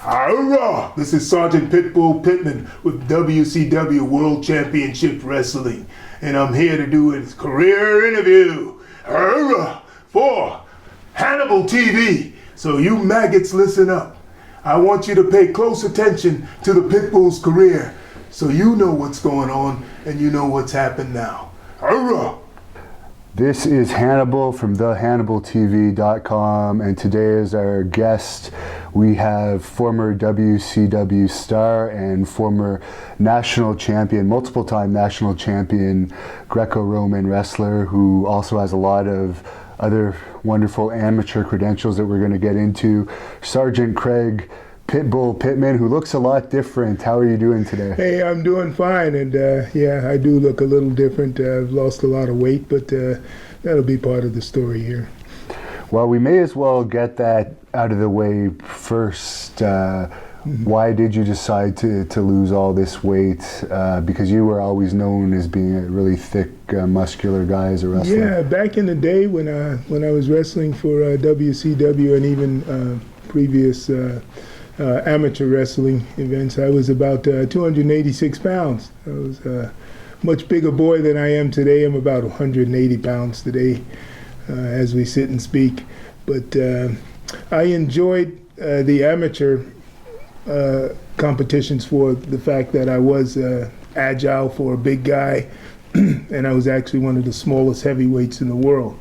Hurrah! This is Sergeant Pitbull Pittman with WCW World Championship Wrestling, and I'm here to do a career interview. Hurrah! For Hannibal TV. So you maggots, listen up. I want you to pay close attention to the Pitbull's career, so you know what's going on and you know what's happened now. Hurrah! This is Hannibal from thehannibaltv.com, and today as our guest we have former WCW star and former national champion, multiple-time national champion, Greco-Roman wrestler who also has a lot of other wonderful amateur credentials that we're going to get into, Sergeant Craig Pitbull Pittman, who looks a lot different. How are you doing today? Hey, I'm doing fine, and yeah, I do look a little different. I've lost a lot of weight, but that'll be part of the story here. Well, we may as well get that out of the way first. Why did you decide to lose all this weight? Because you were always known as being a really thick, muscular guy as a wrestler. Yeah, back in the day when I was wrestling for WCW and even previous amateur wrestling events, I was about 286 pounds. I was a much bigger boy than I am today. I'm about 180 pounds today as we sit and speak. But I enjoyed the amateur competitions for the fact that I was agile for a big guy, and I was actually one of the smallest heavyweights in the world.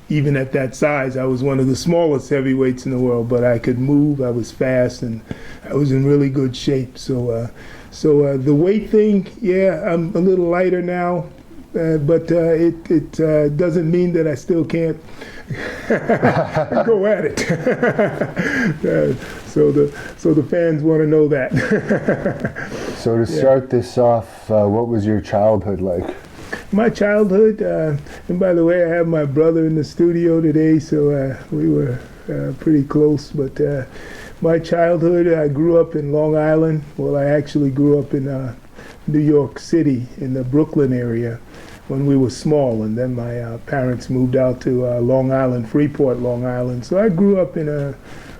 Even at that size, I was one of the smallest heavyweights in the world, but I could move, I was fast, and I was in really good shape. So the weight thing, yeah, I'm a little lighter now, but it doesn't mean that I still can't go at it. So the fans want to know that. So to start this off, what was your childhood like? My childhood, and by the way, I have my brother in the studio today, so we were pretty close. But my childhood, I grew up in Long Island. Well, I actually grew up in New York City, in the Brooklyn area, when we were small. And then my parents moved out to Long Island, Freeport, Long Island. So I grew up in a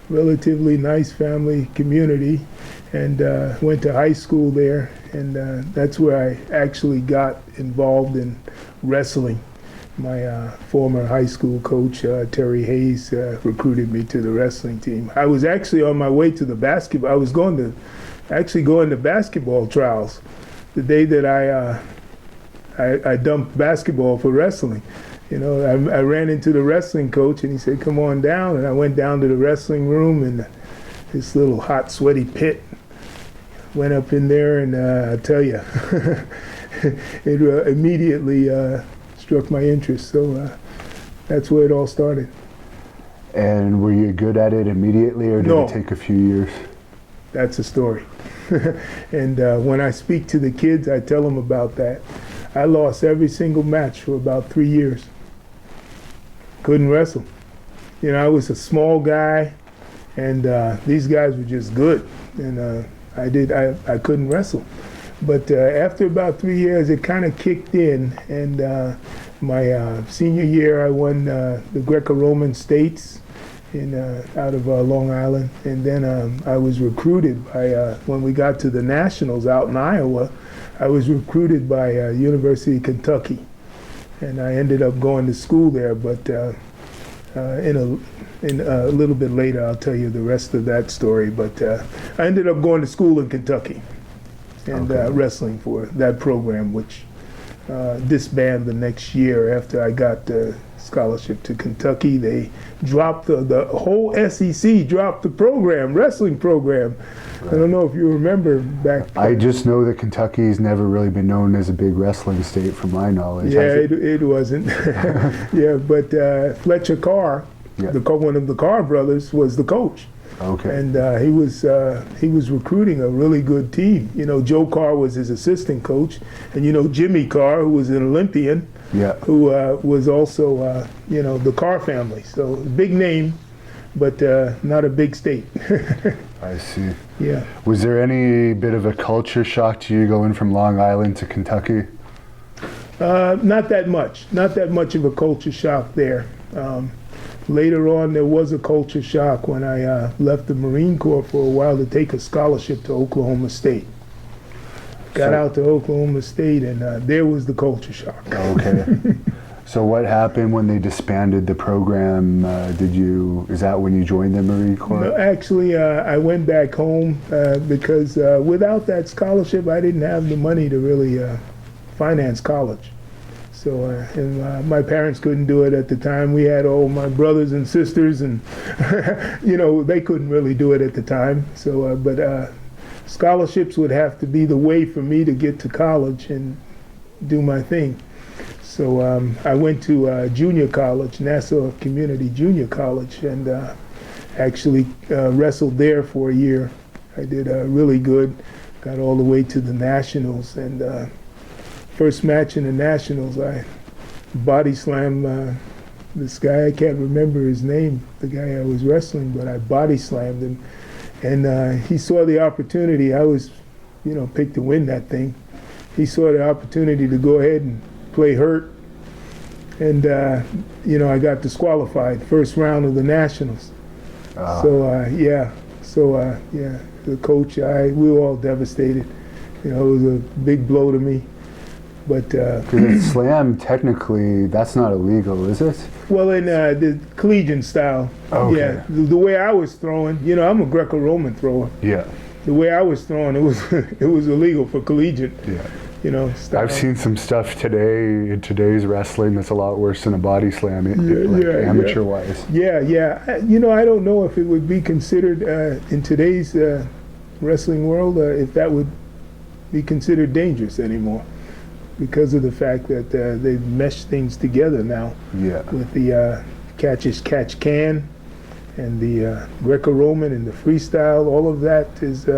relatively nice family community, and went to high school there, and that's where I actually got involved in wrestling. My former high school coach, Terry Hayes, recruited me to the wrestling team. I was actually on my way to the basketball. I was going to basketball trials the day that I dumped basketball for wrestling. You know, I ran into the wrestling coach, and he said, "Come on down." And I went down to the wrestling room, and this little hot, sweaty pit. Went up in there, and I tell you, it immediately struck my interest. So that's where it all started. And were you good at it immediately, or did it take a few years? That's the story. And when I speak to the kids, I tell them about that. I lost every single match for about 3 years. Couldn't wrestle. You know, I was a small guy, and these guys were just good. And I couldn't wrestle. But after about 3 years, it kind of kicked in, and my senior year, I won the Greco-Roman States out of Long Island, and then I was recruited by, when we got to the Nationals out in Iowa, I was recruited by University of Kentucky, and I ended up going to school there, but in a little bit later, I'll tell you the rest of that story. But I ended up going to school in Kentucky and wrestling for that program, which disbanded the next year after I got the scholarship to Kentucky. They dropped the whole SEC dropped the program, wrestling program. Right. I don't know if you remember back then. I just know that Kentucky's never really been known as a big wrestling state, from my knowledge. Yeah, it wasn't. Yeah, but Fletcher Carr, one of the Carr brothers, was the coach. Okay. And he was recruiting a really good team. You know, Joe Carr was his assistant coach, and you know Jimmy Carr, who was an Olympian, who was also the Carr family. So big name, but not a big state. I see. Yeah. Was there any bit of a culture shock to you going from Long Island to Kentucky? Not that much. Not that much of a culture shock there. later on, there was a culture shock when I left the Marine Corps for a while to take a scholarship to Oklahoma State. Got out to Oklahoma State, and there was the culture shock. Okay. So what happened when they disbanded the program? Is that when you joined the Marine Corps? No, actually, I went back home because without that scholarship, I didn't have the money to really finance college. So, and my parents couldn't do it at the time. We had all my brothers and sisters, and they couldn't really do it at the time. So, but scholarships would have to be the way for me to get to college and do my thing. So I went to junior college, Nassau Community Junior College, and actually wrestled there for a year. I did really good, got all the way to the Nationals, and first match in the Nationals, I body slammed this guy. I can't remember his name, the guy I was wrestling, but I body slammed him. And he saw the opportunity. I was, picked to win that thing. He saw the opportunity to go ahead and play hurt. And, I got disqualified first round of the Nationals. So, the coach, we were all devastated. It was a big blow to me. But slam, technically, that's not illegal, is it? Well, in the collegiate style, okay. Yeah, the way I was throwing, I'm a Greco-Roman thrower. Yeah. The way I was throwing, it was illegal for collegiate. Yeah. Style. I've seen some stuff today in today's wrestling that's a lot worse than a body slam, amateur-wise. Yeah. I don't know if it would be considered in today's wrestling world if that would be considered dangerous anymore, because of the fact that they've meshed things together now. Yeah. With the catch-as-catch-can and the Greco-Roman and the freestyle. All of that is,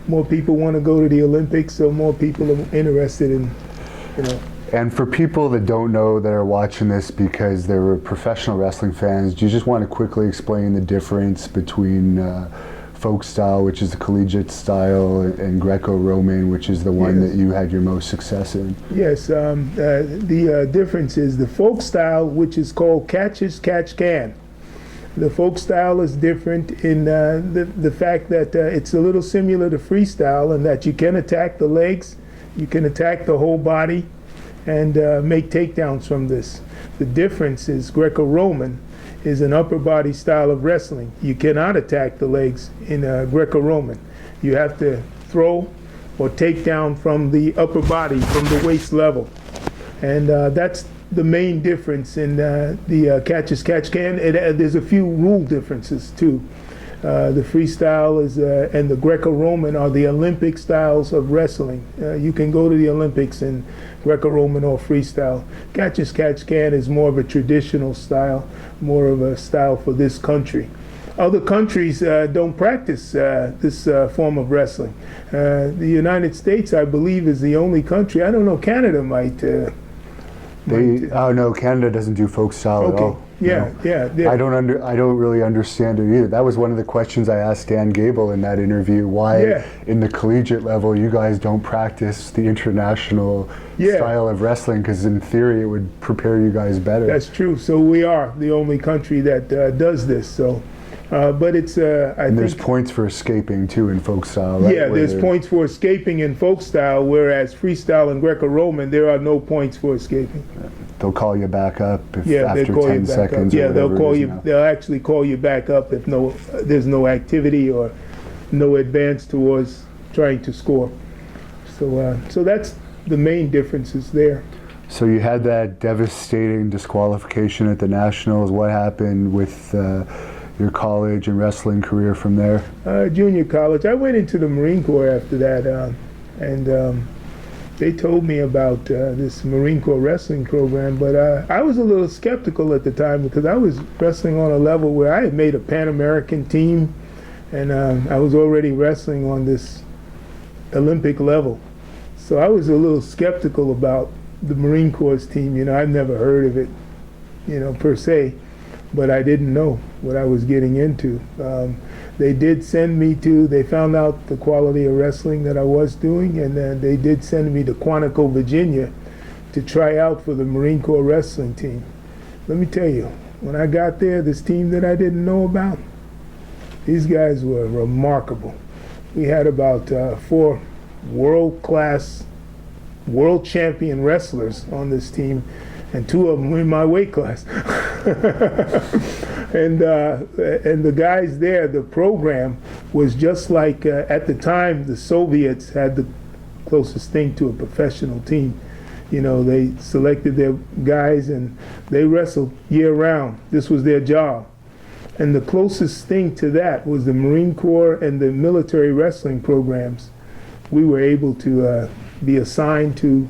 more people want to go to the Olympics, so more people are interested in, And for people that don't know, that are watching this because they were professional wrestling fans, do you just want to quickly explain the difference between folk style, which is the collegiate style, and Greco-Roman, which is the one that you had your most success in? Yes, the difference is the folk style, which is called catch-as-catch-can. The folk style is different in the fact that it's a little similar to freestyle, and that you can attack the legs, you can attack the whole body, and make takedowns from this. The difference is Greco-Roman is an upper body style of wrestling. You cannot attack the legs in Greco-Roman. You have to throw or take down from the upper body, from the waist level. And that's the main difference in the catch-as-catch-can. There's a few rule differences too. The freestyle is and the Greco-Roman are the Olympic styles of wrestling. You can go to the Olympics in Greco-Roman or freestyle. Catch-as-catch-can is more of a traditional style, more of a style for this country. Other countries don't practice this form of wrestling. The United States, I believe, is the only country. I don't know, Canada might. No, Canada doesn't do folk style at all. Yeah. I don't really understand it either. That was one of the questions I asked Dan Gable in that interview. Why, in the collegiate level, you guys don't practice the international style of wrestling? Because in theory, it would prepare you guys better. That's true. So we are the only country that does this. So, but it's I think there's points for escaping too in folk style. Right? Yeah, there's points for escaping in folk style, whereas freestyle and Greco-Roman, there are no points for escaping. They'll call you back up after 10 seconds. Yeah, they'll call you. They'll actually call you back up if there's no activity or no advance towards trying to score. So that's the main differences there. So you had that devastating disqualification at the Nationals. What happened with your college and wrestling career from there? Junior college. I went into the Marine Corps after that, and they told me about this Marine Corps wrestling program, but I was a little skeptical at the time because I was wrestling on a level where I had made a Pan American team, and I was already wrestling on this Olympic level. So I was a little skeptical about the Marine Corps team. I've never heard of it, per se, but I didn't know what I was getting into. They did send me they found out the quality of wrestling that I was doing, and then they did send me to Quantico, Virginia to try out for the Marine Corps wrestling team. Let me tell you, when I got there, this team that I didn't know about, these guys were remarkable. We had about 4 world-class, world champion wrestlers on this team, and 2 of them were in my weight class. And the guys there, the program was just like, at the time, the Soviets had the closest thing to a professional team. You know, they selected their guys and they wrestled year-round. This was their job. And the closest thing to that was the Marine Corps and the military wrestling programs. We were able to be assigned to,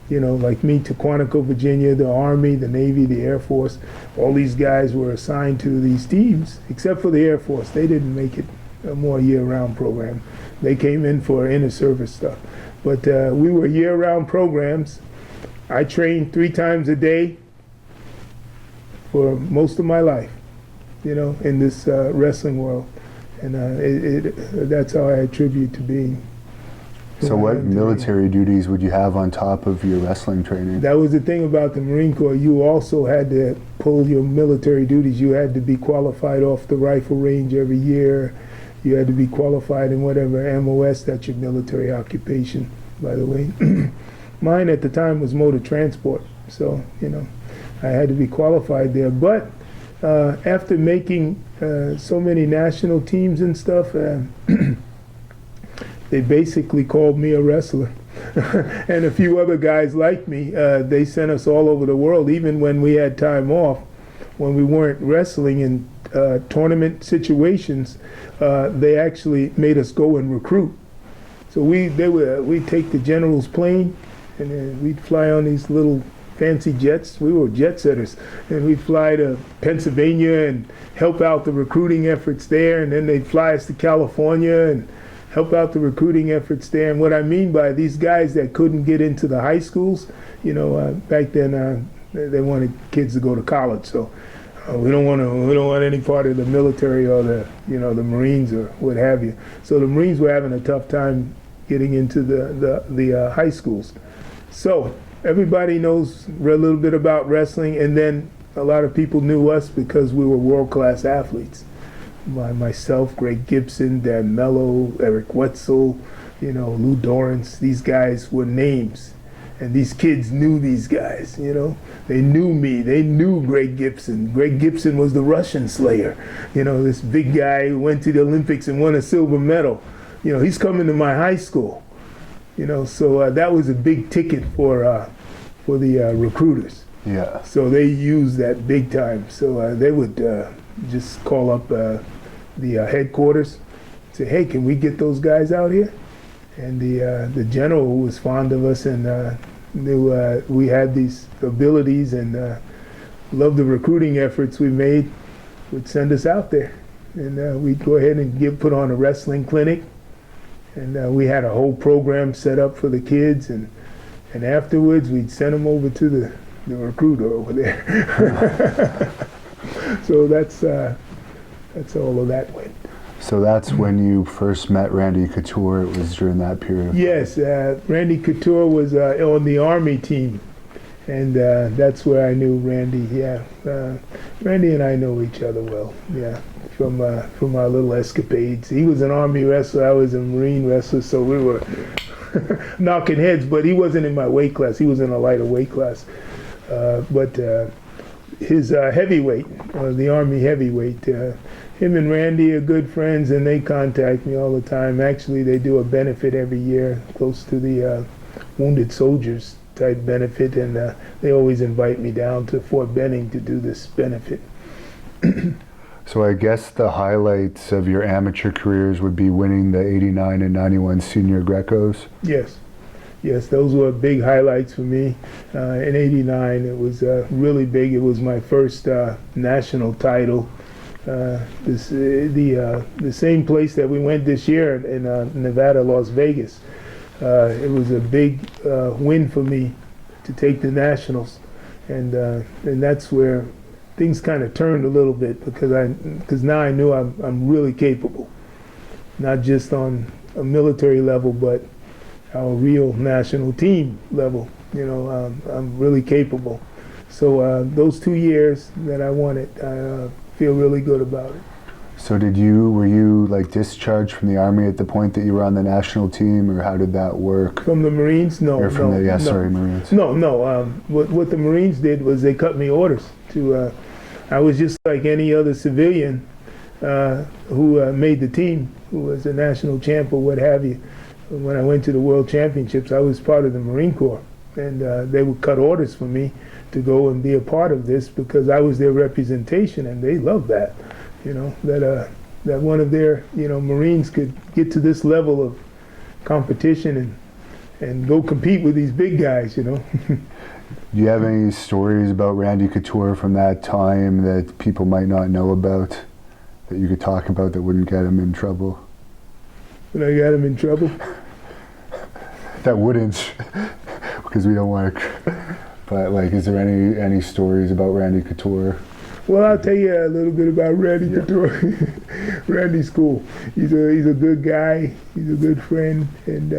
you know, like me, to Quantico, Virginia, the Army, the Navy, the Air Force. All these guys were assigned to these teams, except for the Air Force. They didn't make it a more year-round program. They came in for inter-service stuff. But we were year-round programs. I trained 3 times a day for most of my life, you know, in this wrestling world. And that's how I attribute to being. So what military duties would you have on top of your wrestling training? That was the thing about the Marine Corps. You also had to pull your military duties. You had to be qualified off the rifle range every year. You had to be qualified in whatever MOS, that's your military occupation, by the way. Mine at the time was motor transport, so, you know, I had to be qualified there. But after making so many national teams and stuff, they basically called me a wrestler. And a few other guys like me. They sent us all over the world, even when we had time off, when we weren't wrestling in tournament situations. They actually made us go and recruit. So we'd take the general's plane, and then we'd fly on these little fancy jets. We were jet setters, and we'd fly to Pennsylvania and help out the recruiting efforts there, and then they'd fly us to California and help out the recruiting efforts there. And what I mean by these guys that couldn't get into the high schools, you know, back then they wanted kids to go to college, so we don't want any part of the military or the, you know, the Marines or what have you. So the Marines were having a tough time getting into the high schools. So everybody knows a little bit about wrestling, and then a lot of people knew us because we were world-class athletes. Myself, Greg Gibson, Dan Mello, Eric Wetzel, you know, Lou Dorrance. These guys were names, and these kids knew these guys. You know, they knew me. They knew Greg Gibson. Greg Gibson was the Russian Slayer. You know, this big guy who went to the Olympics and won a silver medal. You know, he's coming to my high school. You know, so that was a big ticket for the recruiters. Yeah. So they used that big time. So they would just call up the headquarters, say, "Hey, can we get those guys out here?" And the general, who was fond of us and knew we had these abilities and loved the recruiting efforts we made, would send us out there, and we'd go ahead and put on a wrestling clinic, and we had a whole program set up for the kids, and afterwards we'd send them over to the recruiter over there. So that's all of that went. So that's when you first met Randy Couture. It was during that period. Yes, Randy Couture was on the Army team, and that's where I knew Randy. Yeah, Randy and I know each other well. Yeah, from our little escapades. He was an Army wrestler. I was a Marine wrestler, so we were knocking heads. But he wasn't in my weight class. He was in a lighter weight class. But his heavyweight, the Army heavyweight, him and Randy are good friends, and they contact me all the time. Actually, they do a benefit every year, close to the Wounded Soldiers type benefit, and they always invite me down to Fort Benning to do this benefit. So I guess the highlights of your amateur careers would be winning the 89 and 91 senior Grecos? Yes. Yes, those were big highlights for me. In '89, it was really big. It was my first national title. The same place that we went this year in Nevada, Las Vegas. It was a big win for me to take the nationals, and that's where things kind of turned a little bit, because now I knew I'm really capable, not just on a military level, but our real national team level. You know, I'm really capable. So those 2 years that I won it, I feel really good about it. So were you like discharged from the Army at the point that you were on the national team, or how did that work? From the Marines? No, Or from no, the, no. Marines. No. What the Marines did was they cut me orders to. I was just like any other civilian who made the team, who was a national champ or what have you. When I went to the World Championships, I was part of the Marine Corps, and they would cut orders for me to go and be a part of this because I was their representation, and they loved that. You know, that one of their, Marines could get to this level of competition and go compete with these big guys, Do you have any stories about Randy Couture from that time that people might not know about, that you could talk about that wouldn't get him in trouble? When I got him in trouble? That wouldn't, because we don't work. But like, is there any stories about Randy Couture? Well, I'll tell you a little bit about Randy Couture. Randy's cool. He's a good guy. He's a good friend, and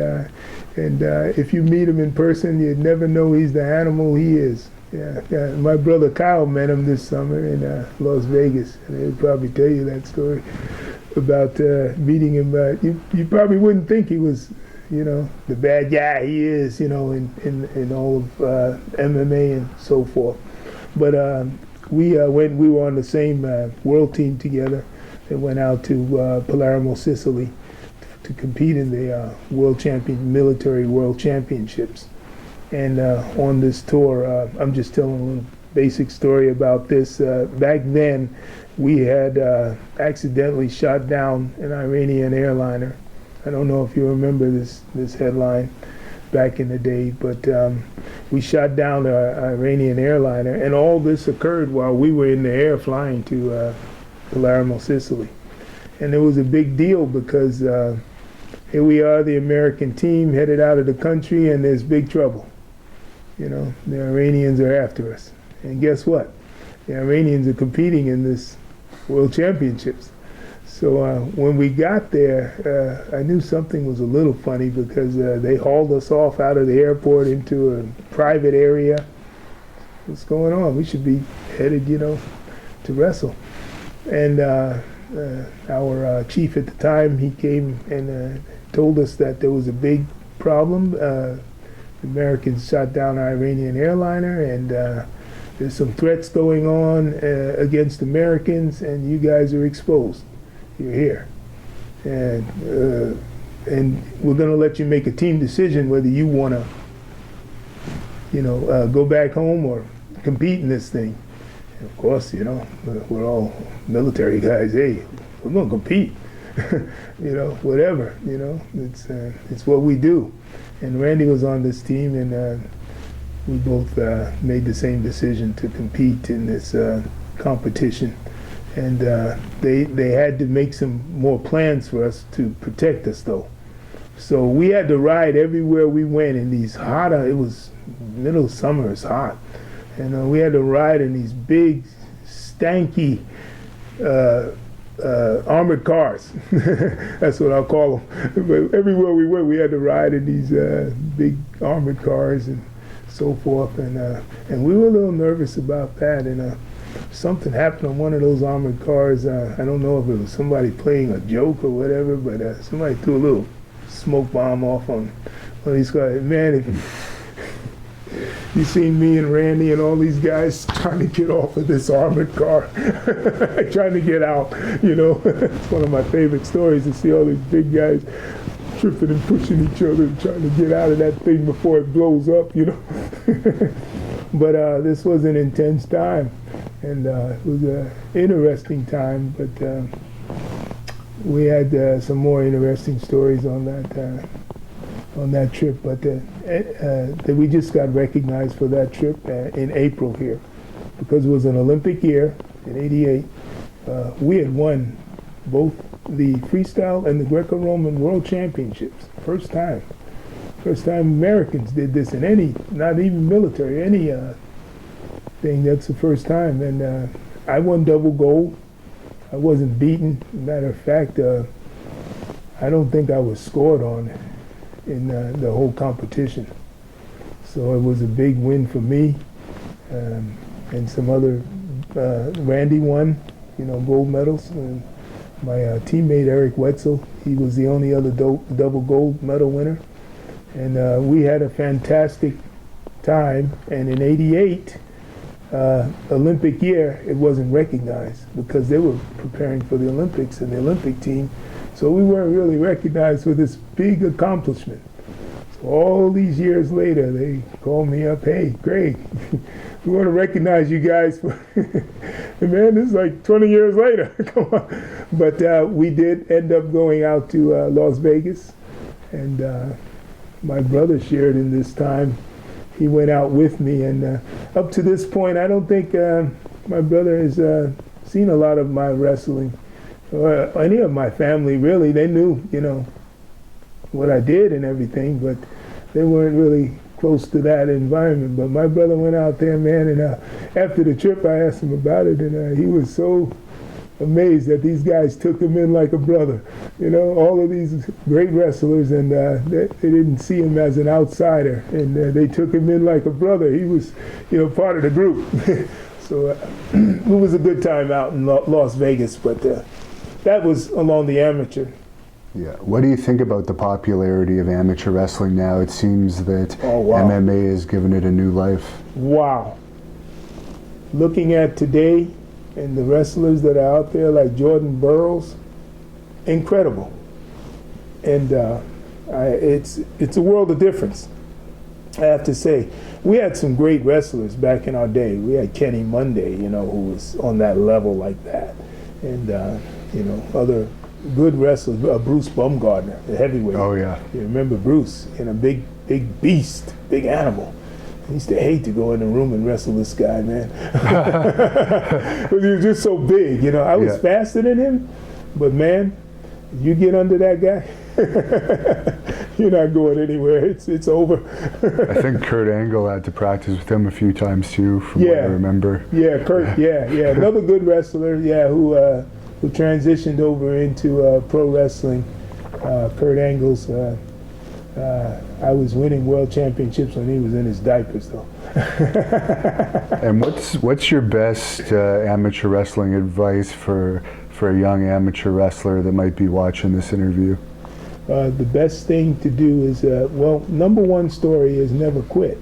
if you meet him in person, you'd never know he's the animal he is. Yeah. My brother Kyle met him this summer in Las Vegas, and he'll probably tell you that story about meeting him. You probably wouldn't think he was, the bad guy he is, in all of MMA and so forth. But we were on the same world team together and went out to Palermo, Sicily to compete in the military world championships. And on this tour, I'm just telling a little basic story about this. Back then, we had accidentally shot down an Iranian airliner. I don't know if you remember this headline back in the day, but we shot down an Iranian airliner, and all this occurred while we were in the air flying to Palermo, Sicily. And it was a big deal because here we are, the American team headed out of the country, and there's big trouble. The Iranians are after us. And guess what? The Iranians are competing in this World Championships. So when we got there, I knew something was a little funny because they hauled us off out of the airport into a private area. What's going on? We should be headed, to wrestle. And our chief at the time, he came and told us that there was a big problem. The Americans shot down our Iranian airliner, and there's some threats going on against Americans, and you guys are exposed. You're here, and we're going to let you make a team decision whether you want to, go back home or compete in this thing. And of course, we're all military guys. Hey, we're going to compete. Whatever. It's what we do. And Randy was on this team, and we both made the same decision to compete in this competition. And they had to make some more plans for us to protect us, though. So we had to ride everywhere we went in these hot, it was middle of summer, it's hot. And we had to ride in these big, stanky armored cars. That's what I'll call them. But everywhere we went, we had to ride in these big armored cars and so forth. And we were a little nervous about that. And something happened on one of those armored cars. I don't know if it was somebody playing a joke or whatever, but somebody threw a little smoke bomb off on one of these cars. Man, if you seen me and Randy and all these guys trying to get off of this armored car, trying to get out, It's one of my favorite stories to see all these big guys tripping and pushing each other and trying to get out of that thing before it blows up, But this was an intense time, and it was an interesting time, but we had some more interesting stories on that trip. But we just got recognized for that trip in April here, because it was an Olympic year in '88. We had won both the freestyle and the Greco-Roman World Championships. First time Americans did this in any, not even military, any thing. That's the first time. And I won double gold. I wasn't beaten. Matter of fact, I don't think I was scored on in the whole competition. So it was a big win for me. and some other, Randy won, gold medals. And my teammate Eric Wetzel, he was the only other double gold medal winner. And we had a fantastic time. And in '88, Olympic year, it wasn't recognized because they were preparing for the Olympics and the Olympic team. So we weren't really recognized for this big accomplishment. So all these years later, they called me up, hey, Greg, we want to recognize you guys. And man, this is like 20 years later. Come on. But we did end up going out to Las Vegas. And my brother shared in this time. He went out with me. And up to this point, I don't think my brother has seen a lot of my wrestling. Or any of my family, really. They knew, what I did and everything, but they weren't really close to that environment. But my brother went out there, man, and after the trip, I asked him about it, and he was so amazed that these guys took him in like a brother. All of these great wrestlers, and they didn't see him as an outsider, and they took him in like a brother. He was, part of the group. So it was a good time out in Las Vegas, but that was along the amateur. Yeah. What do you think about the popularity of amateur wrestling now? It seems that MMA has given it a new life. Wow. Looking at today and the wrestlers that are out there like Jordan Burroughs, incredible. And it's a world of difference, I have to say. We had some great wrestlers back in our day. We had Kenny Monday, who was on that level like that. And, other good wrestlers, Bruce Baumgartner, the heavyweight. Oh, yeah. You remember Bruce, big beast, big animal. I used to hate to go in the room and wrestle this guy, man. Because he was just so big, I was faster than him, but man, you get under that guy, you're not going anywhere. It's over. I think Kurt Angle had to practice with him a few times too, from what I remember. Yeah, Kurt. Yeah. Another good wrestler. Yeah, who transitioned over into pro wrestling. Kurt Angle's. I was winning world championships when he was in his diapers, though. And what's your best amateur wrestling advice for a young amateur wrestler that might be watching this interview? The best thing to do is, number one story is never quit.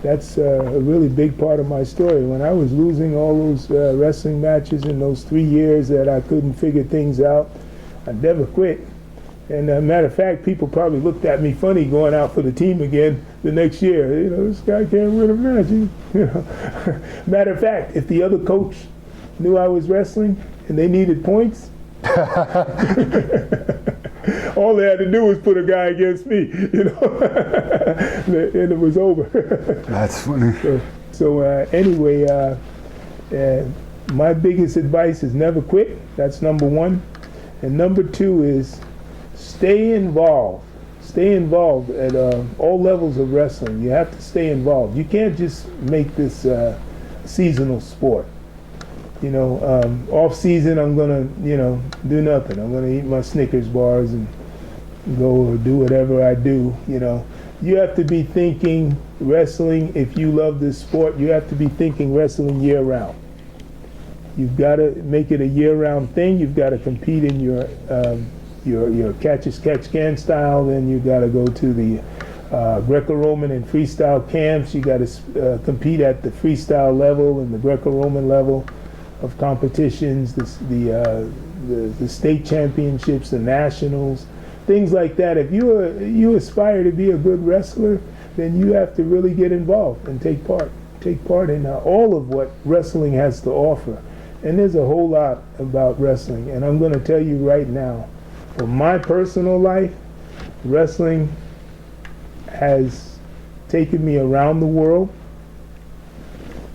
That's a really big part of my story. When I was losing all those wrestling matches in those 3 years that I couldn't figure things out, I never quit. And matter of fact, people probably looked at me funny going out for the team again the next year. This guy can't win a match. Matter of fact, if the other coach knew I was wrestling and they needed points, all they had to do was put a guy against me, and it was over. That's funny. So anyway, my biggest advice is never quit. That's number one. And number two is stay involved. Stay involved at all levels of wrestling. You have to stay involved. You can't just make this seasonal sport. Off season, I'm gonna, do nothing. I'm gonna eat my Snickers bars and go or do whatever I do. You have to be thinking wrestling. If you love this sport, you have to be thinking wrestling year round. You've got to make it a year-round thing. You've got to compete in your catch-as-catch-can style. Then you've got to go to the Greco-Roman and freestyle camps. You got to compete at the freestyle level and the Greco-Roman level of competitions, the state championships, the nationals, things like that. If you aspire to be a good wrestler, then you have to really get involved and take part in all of what wrestling has to offer. And there's a whole lot about wrestling. And I'm going to tell you right now, for my personal life, wrestling has taken me around the world.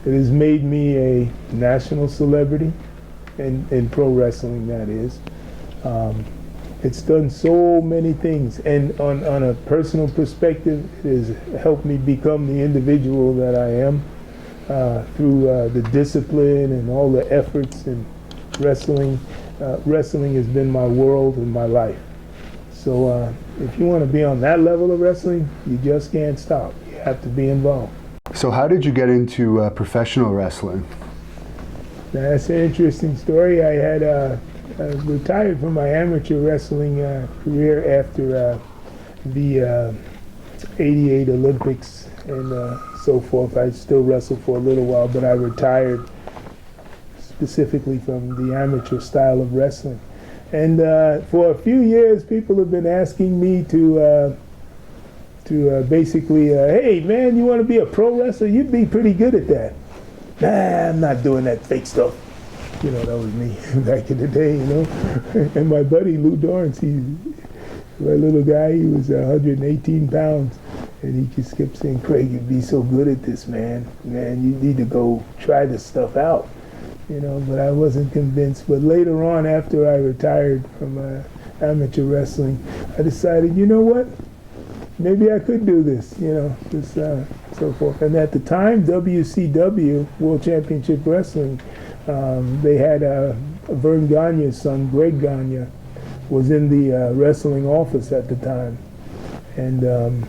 It has made me a national celebrity in pro wrestling, that is. It's done so many things. And on a personal perspective, it has helped me become the individual that I am. Through the discipline and all the efforts in wrestling. Wrestling has been my world and my life. So if you want to be on that level of wrestling, you just can't stop. You have to be involved. So how did you get into professional wrestling? That's an interesting story. I had retired from my amateur wrestling career after the '88 Olympics and so forth. I still wrestled for a little while, but I retired specifically from the amateur style of wrestling. And for a few years, people have been asking me to basically, hey man, you want to be a pro wrestler? You'd be pretty good at that. Nah, I'm not doing that fake stuff. You know, that was me back in the day, you know. And my buddy Lou Dorrance, my little guy, he was 118 pounds. And he just kept saying, Craig, you'd be so good at this, man. Man, you need to go try this stuff out. You know, but I wasn't convinced. But later on, after I retired from amateur wrestling, I decided, you know what? Maybe I could do this, you know, this so forth. And at the time, WCW, World Championship Wrestling, they had Vern Gagne's son, Greg Gagne, was in the wrestling office at the time. And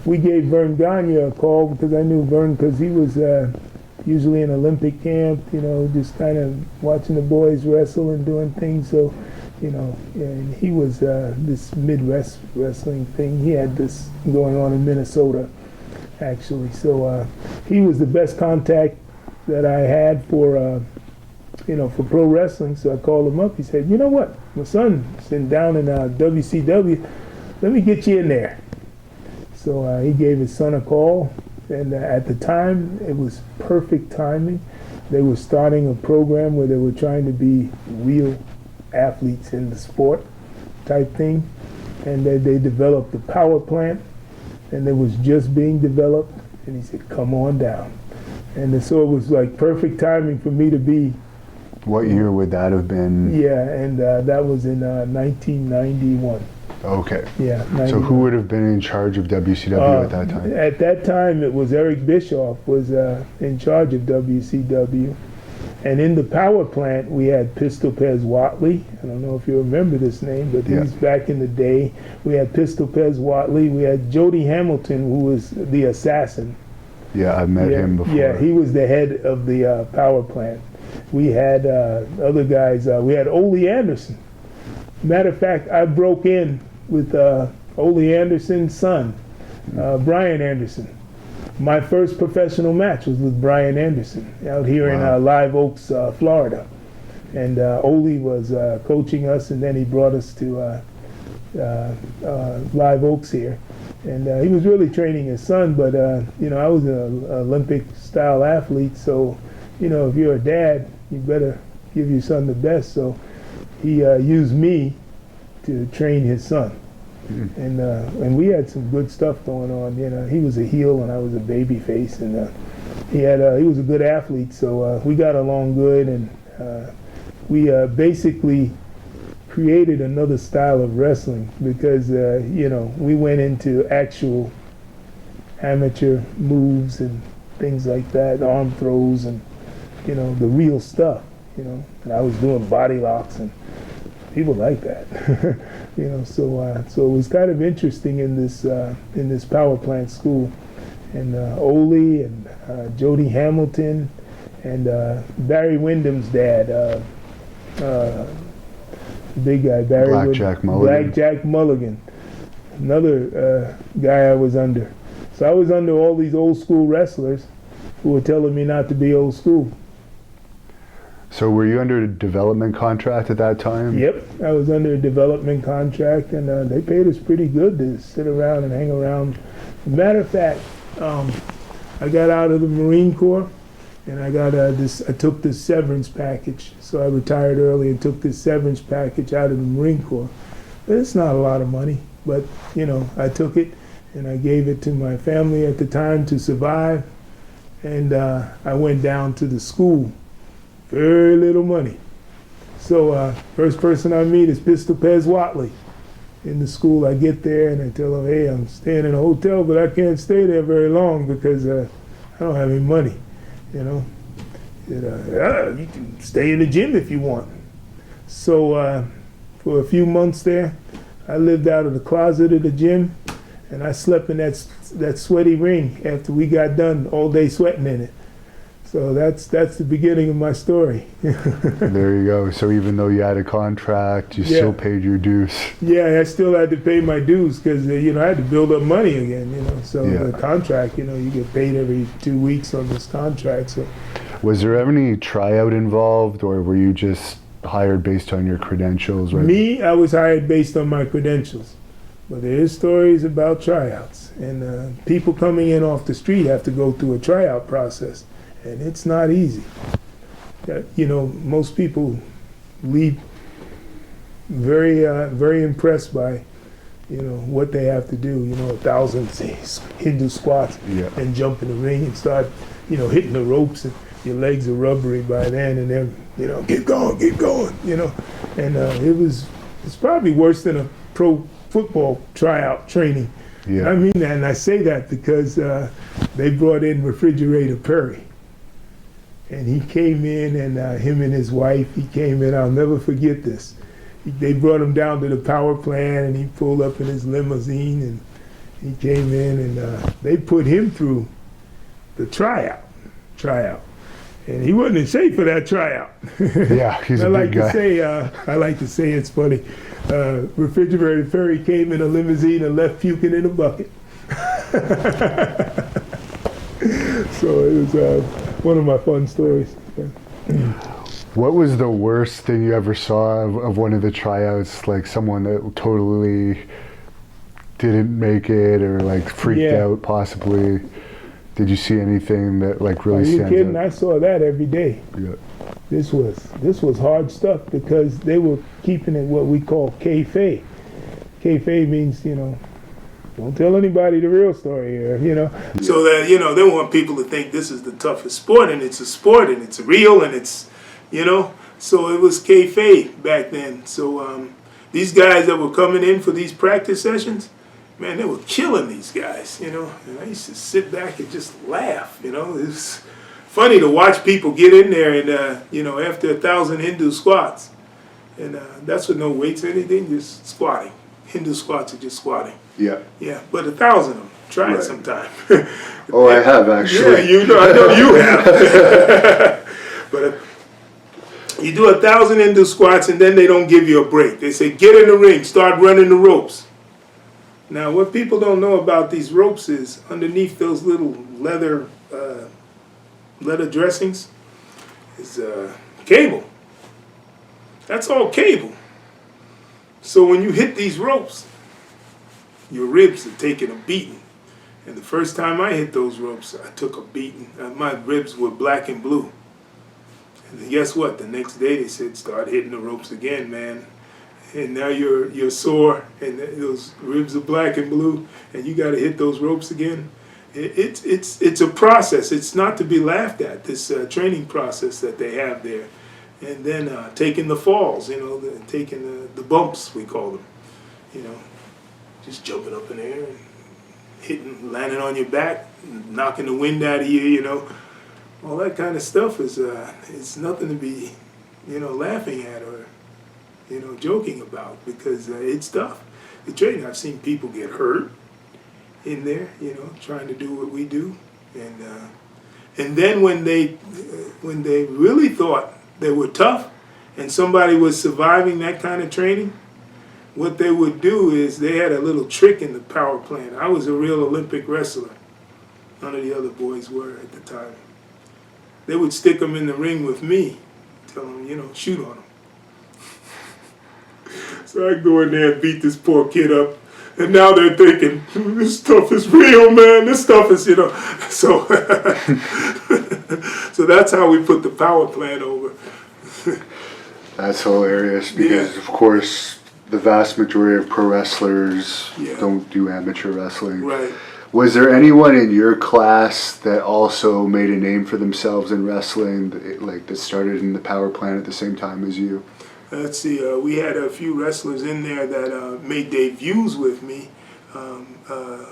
we gave Vern Gagne a call because I knew Vern because he was usually in Olympic camp, you know, just kind of watching the boys wrestle and doing things. So, you know, and he was this Midwest wrestling thing. He had this going on in Minnesota, actually. So he was the best contact that I had for, you know, for pro wrestling. So I called him up. He said, you know what? My son's down in WCW. Let me get you in there. So he gave his son a call. And at the time, it was perfect timing. They were starting a program where they were trying to be real athletes in the sport type thing. And they developed the power plant, and it was just being developed. And he said, come on down. And so it was like perfect timing for me to be. What year would that have been? Yeah, and that was in 1991. Okay. Yeah. 91. So who would have been in charge of WCW at that time? At that time, it was Eric Bischoff was in charge of WCW. And in the power plant, we had Pistol Pez Watley. I don't know if you remember this name, but he's back in the day. We had Pistol Pez Watley. We had Jody Hamilton, who was the assassin. Yeah, I've met him before. Yeah, he was the head of the power plant. We had other guys. We had Ole Anderson. Matter of fact, I broke in with Ole Anderson's son, Brian Anderson. My first professional match was with Brian Anderson out here in Live Oaks, Florida. And Ole was coaching us, and then he brought us to Live Oaks here. And he was really training his son, but you know, I was an Olympic-style athlete, so you know, if you're a dad, you better give your son the best. So he used me to train his son. And we had some good stuff going on. You know, he was a heel and I was a baby face, and he was a good athlete, so we got along good, and we basically created another style of wrestling because you know, we went into actual amateur moves and things like that, arm throws, and you know, the real stuff. You know, and I was doing body locks, and people like that. You know, so it was kind of interesting in this power plant school. And Ole and Jody Hamilton and Barry Windham's dad, big guy, Barry Blackjack Mulligan, another guy I was under. So I was under all these old school wrestlers who were telling me not to be old school. So were you under a development contract at that time? Yep, I was under a development contract, and they paid us pretty good to sit around and hang around. Matter of fact, I got out of the Marine Corps, and I got I took this severance package. So I retired early and took this severance package out of the Marine Corps. But it's not a lot of money, but you know, I took it and I gave it to my family at the time to survive, and I went down to the school. Very little money. So first person I meet is Pistol Pez Watley in the school. I get there and I tell him, hey, I'm staying in a hotel, but I can't stay there very long because I don't have any money, you know. And, you can stay in the gym if you want. So for a few months there, I lived out of the closet of the gym, And I slept in that sweaty ring after we got done all day sweating in it. So that's the beginning of my story. There you go. So even though you had a contract, you still paid your dues. Yeah, I still had to pay my dues because I had to build up money again. So the contract, you get paid every 2 weeks on this contract. So was there any tryout involved, or were you just hired based on your credentials? Right? Me, I was hired based on my credentials. But there is stories about tryouts, and people coming in off the street have to go through a tryout process. And it's not easy. Most people leave very, very impressed by, what they have to do. 1,000 Hindu squats and jump in the ring and start, hitting the ropes, and your legs are rubbery by then. And then, keep going. And it's probably worse than a pro football tryout training. Yeah. I mean that, and I say that because they brought in Refrigerator Perry. And he came in, and him and his wife, he came in, I'll never forget this. They brought him down to the power plant, and he pulled up in his limousine, and he came in, and they put him through the tryout. And he wasn't in shape for that tryout. Yeah, he's a big guy. I like to say it's funny. Refrigerator Perry came in a limousine and left puking in a bucket. So it was one of my fun stories. What was the worst thing you ever saw of one of the tryouts? Like someone that totally didn't make it, or like freaked out possibly? Did you see anything that like really stands out? Are you kidding? I saw that every day. Yeah. This was hard stuff because they were keeping it what we call kayfabe. Kayfabe means, don't tell anybody the real story here, So that, they want people to think this is the toughest sport, and it's a sport, and it's real, and it's, So it was kayfabe back then. So these guys that were coming in for these practice sessions, man, they were killing these guys, And I used to sit back and just laugh, It was funny to watch people get in there and, after 1,000 Hindu squats. And that's with no weights or anything, just squatting. Hindu squats are just squatting. Yeah. Yeah, but 1,000 of them. Try it sometime. Oh, I have actually. Yeah, I know you have. But you do 1,000 Hindu squats, and then they don't give you a break. They say, get in the ring, start running the ropes. Now, what people don't know about these ropes is underneath those little leather dressings is cable. That's all cable. So when you hit these ropes, your ribs are taking a beating. And the first time I hit those ropes, I took a beating. My ribs were black and blue. And guess what? The next day they said, start hitting the ropes again, man. And now you're sore, and those ribs are black and blue, and you got to hit those ropes again. It's a process. It's not to be laughed at, this training process that they have there. And then taking the falls, taking the bumps, we call them. Just jumping up in the air and hitting, landing on your back, knocking the wind out of you, all that kind of stuff is it's nothing to be, laughing at or, joking about, because it's tough. The training, I've seen people get hurt in there, trying to do what we do, and then when they really thought they were tough, and somebody was surviving that kind of training, what they would do is they had a little trick in the power plant. I was a real Olympic wrestler. None of the other boys were at the time. They would stick them in the ring with me, tell them, shoot on them. So I go in there and beat this poor kid up. And now they're thinking, this stuff is real, man. This stuff is, So, so that's how we put the power plant over. That's hilarious because, of course, the vast majority of pro wrestlers don't do amateur wrestling. Right. Was there anyone in your class that also made a name for themselves in wrestling, that started in the power plant at the same time as you? Let's see, we had a few wrestlers in there that made debuts with me.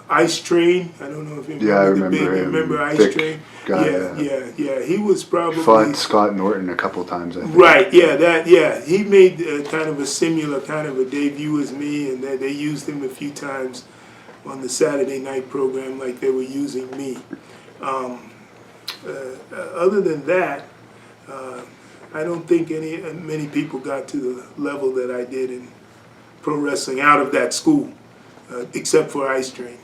Ice Train, I don't know if you remember Ice Train? Guy, yeah. He was probably fought Scott Norton a couple times, I think. Right, yeah. He made kind of a similar kind of a debut as me, and they used him a few times. on the Saturday night program like they were using me. Other than that, I don't think many people got to the level that I did in pro wrestling out of that school, except for Ice Train.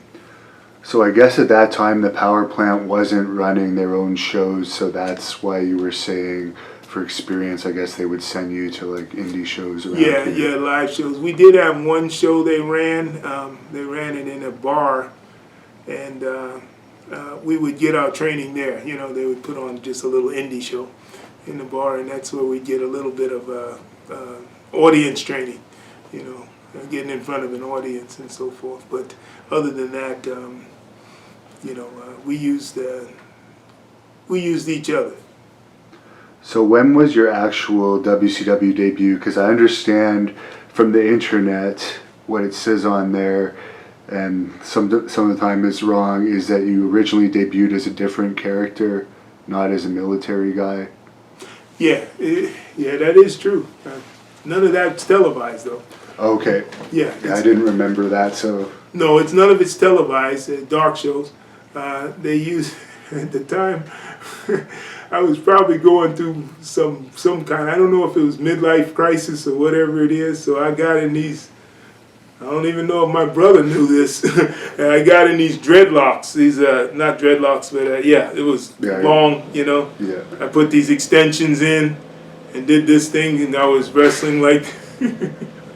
So I guess at that time the power plant wasn't running their own shows, so that's why you were saying for experience, I guess they would send you to like indie shows around here. Yeah, live shows. We did have one show they ran. They ran it in a bar, and we would get our training there. You know, they would put on just a little indie show in the bar, and that's where we get a little bit of audience training. You know, getting in front of an audience and so forth. But other than that, you know, we used each other. So when was your actual WCW debut? Because I understand from the internet what it says on there, and some of the time it's wrong, is that you originally debuted as a different character, not as a military guy. Yeah, that is true. None of that's televised though. Okay. Yeah, I didn't remember that, so. No, none of it's televised. Dark shows. They use at the time. I was probably going through some kind. I don't know if it was midlife crisis or whatever it is. So I got in these. I don't even know if my brother knew this. And I got in these dreadlocks. These not dreadlocks, but yeah, it was long. You know. Yeah. I put these extensions in, and did this thing, and I was wrestling like.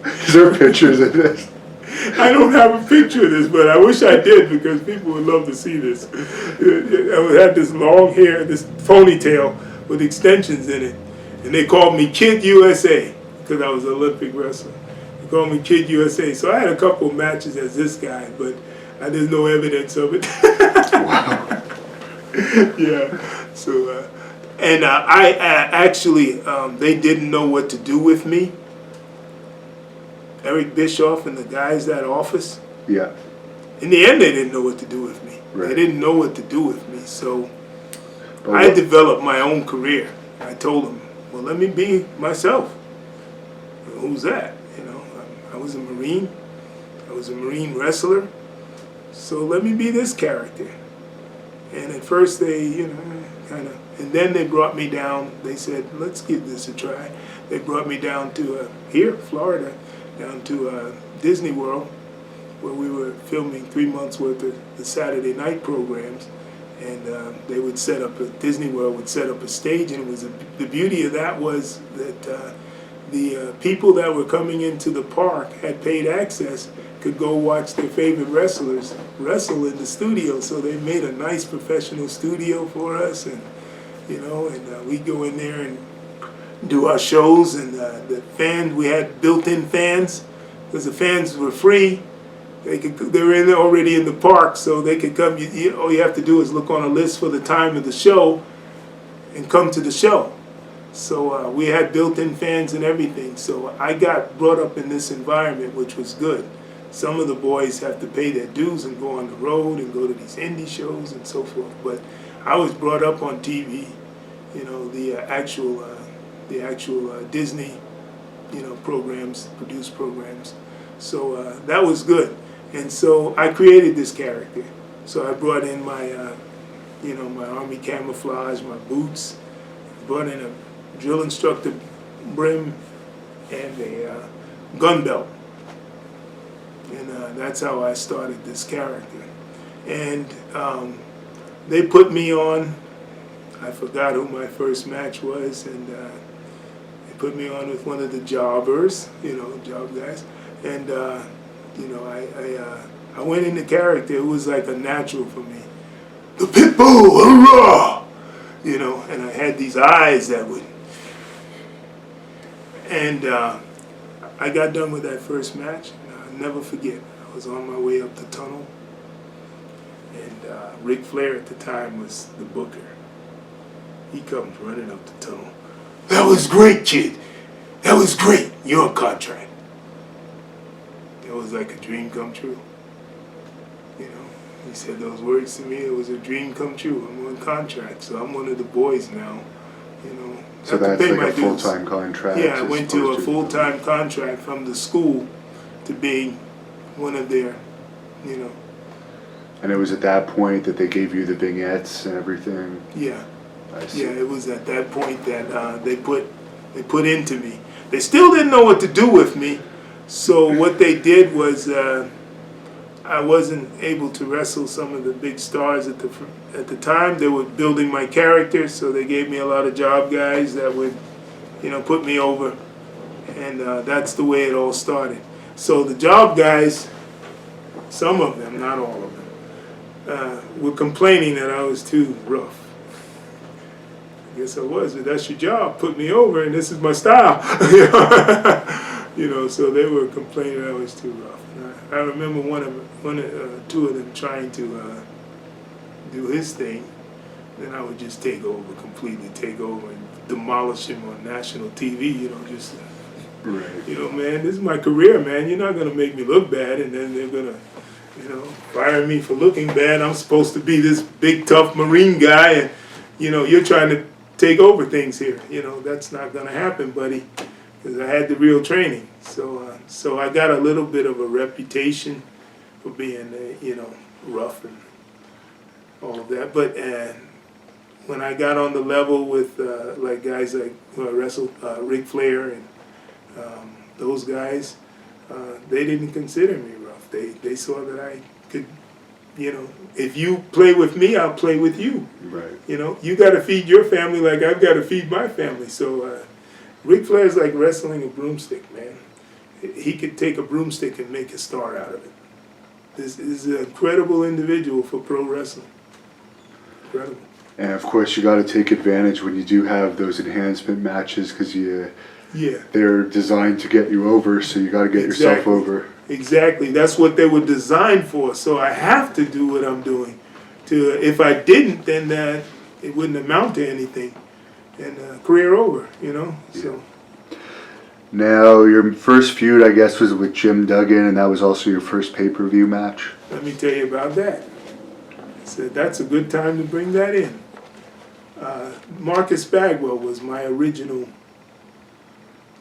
Is there pictures of this? I don't have a picture of this, but I wish I did because people would love to see this. I had this long hair, this ponytail with extensions in it, and they called me Kid USA because I was an Olympic wrestler. They called me Kid USA. So I had a couple of matches as this guy, but there's no evidence of it. Wow. Yeah. So, and I actually, they didn't know what to do with me. Eric Bischoff and the guys at office. Yeah. In the end, they didn't know what to do with me. Right. They didn't know what to do with me. So I developed my own career. I told them, well, let me be myself. Who's that? You know, I was a Marine. I was a Marine wrestler. So let me be this character. And at first they, you know, kind of, and then they brought me down. They said, let's give this a try. They brought me down to here, Florida, down to Disney World, where we were filming 3 months worth of the Saturday night programs, and they would set up Disney World would set up a stage, and it was the beauty of that was that the people that were coming into the park had paid access could go watch their favorite wrestlers wrestle in the studio. So they made a nice professional studio for us, and you know, and we go in there and do our shows, and the fans, we had built-in fans because the fans were free. They were already in the park, so they could come. All you have to do is look on a list for the time of the show and come to the show. So we had built-in fans and everything. So I got brought up in this environment, which was good. Some of the boys have to pay their dues and go on the road and go to these indie shows and so forth. But I was brought up on TV, you know, the actual Disney, you know, programs, produced programs. So that was good. And so I created this character. So I brought in my, you know, my army camouflage, my boots, brought in a drill instructor brim and a gun belt. And that's how I started this character. And they put me on, I forgot who my first match was, and they put me on with one of the jobbers, you know, job guys. And, you know, I went into character. It was like a natural for me. The Pitbull, hurrah! You know, and I had these eyes that would. And I got done with that first match. I'll never forget. I was on my way up the tunnel. And Ric Flair at the time was the booker. He comes running up the tunnel. That was great, kid. That was great. You're on contract. It was like a dream come true. You know, he said those words to me. It was a dream come true. I'm on contract, so I'm one of the boys now. You know. So that's like a full-time contract. Yeah, I went to a full-time contract from the school to being one of their, you know, And it was at that point that they gave you the vignettes and everything? Yeah. I see. Yeah, it was at that point that they put into me. They still didn't know what to do with me, so what they did was I wasn't able to wrestle some of the big stars at the time. They were building my character, so they gave me a lot of job guys that would, put me over, and that's the way it all started. So the job guys, some of them, not all of them, were complaining that I was too rough. I guess I was, but that's your job. Put me over, and this is my style. So they were complaining I was too rough. And I remember two of them trying to do his thing. Then I would just completely take over and demolish him on national TV. Right. Man, this is my career, man. You're not gonna make me look bad, and then they're gonna, fire me for looking bad. I'm supposed to be this big, tough Marine guy, and you're trying to take over things here. That's not gonna happen, buddy, because I had the real training. So I got a little bit of a reputation for being, rough and all of that. But when I got on the level with like guys like who I wrestled, Ric Flair and those guys, they didn't consider me rough. They saw that I could, if you play with me, I'll play with you. Right. You got to feed your family like I've got to feed my family. So Ric Flair's like wrestling a broomstick, man. He could take a broomstick and make a star out of it. This is an incredible individual for pro wrestling. Incredible. And of course, you got to take advantage when you do have those enhancement matches, because they're designed to get you over, so you got to get yourself over. Exactly. That's what they were designed for. So I have to do what I'm doing. If I didn't, then it wouldn't amount to anything, and career over. So. Now, your first feud, I guess, was with Jim Duggan, and that was also your first pay-per-view match. Let me tell you about that. I said that's a good time to bring that in. Marcus Bagwell was my original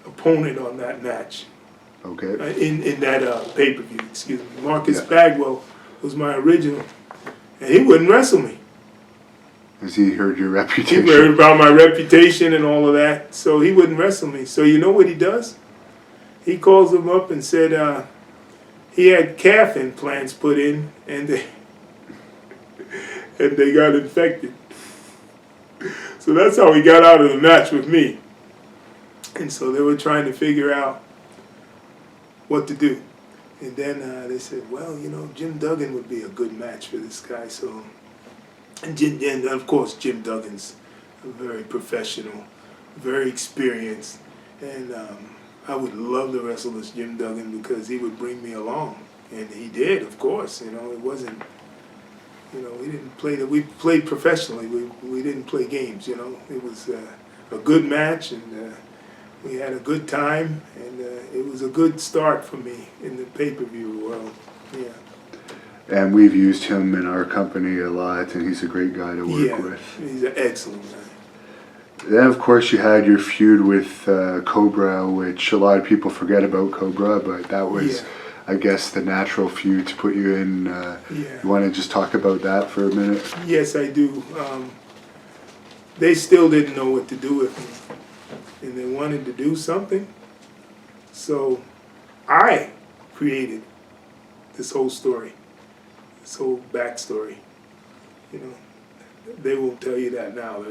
opponent on that match. Okay. In that pay-per-view, excuse me. Marcus Bagwell was my original, and he wouldn't wrestle me. Has he heard your reputation? He heard about my reputation and all of that, so he wouldn't wrestle me. So you know what he does? He calls him up and said he had calf implants put in, and they got infected. So that's how he got out of the match with me. And so they were trying to figure out what to do. And then they said, well, Jim Duggan would be a good match for this guy. So, and of course, Jim Duggan's very professional, very experienced. And I would love to wrestle this Jim Duggan because he would bring me along. And he did, of course. It wasn't, we didn't play that. We played professionally. We didn't play games, It was a good match, and we had a good time, and it was a good start for me in the pay-per-view world. Yeah. And we've used him in our company a lot, and he's a great guy to work with. He's an excellent guy. Then, of course, you had your feud with Cobra, which a lot of people forget about Cobra, but that was, I guess, the natural feud to put you in. You want to just talk about that for a minute? Yes, I do. They still didn't know what to do with me, and they wanted to do something. So I created this whole story, this whole backstory. They won't tell you that now.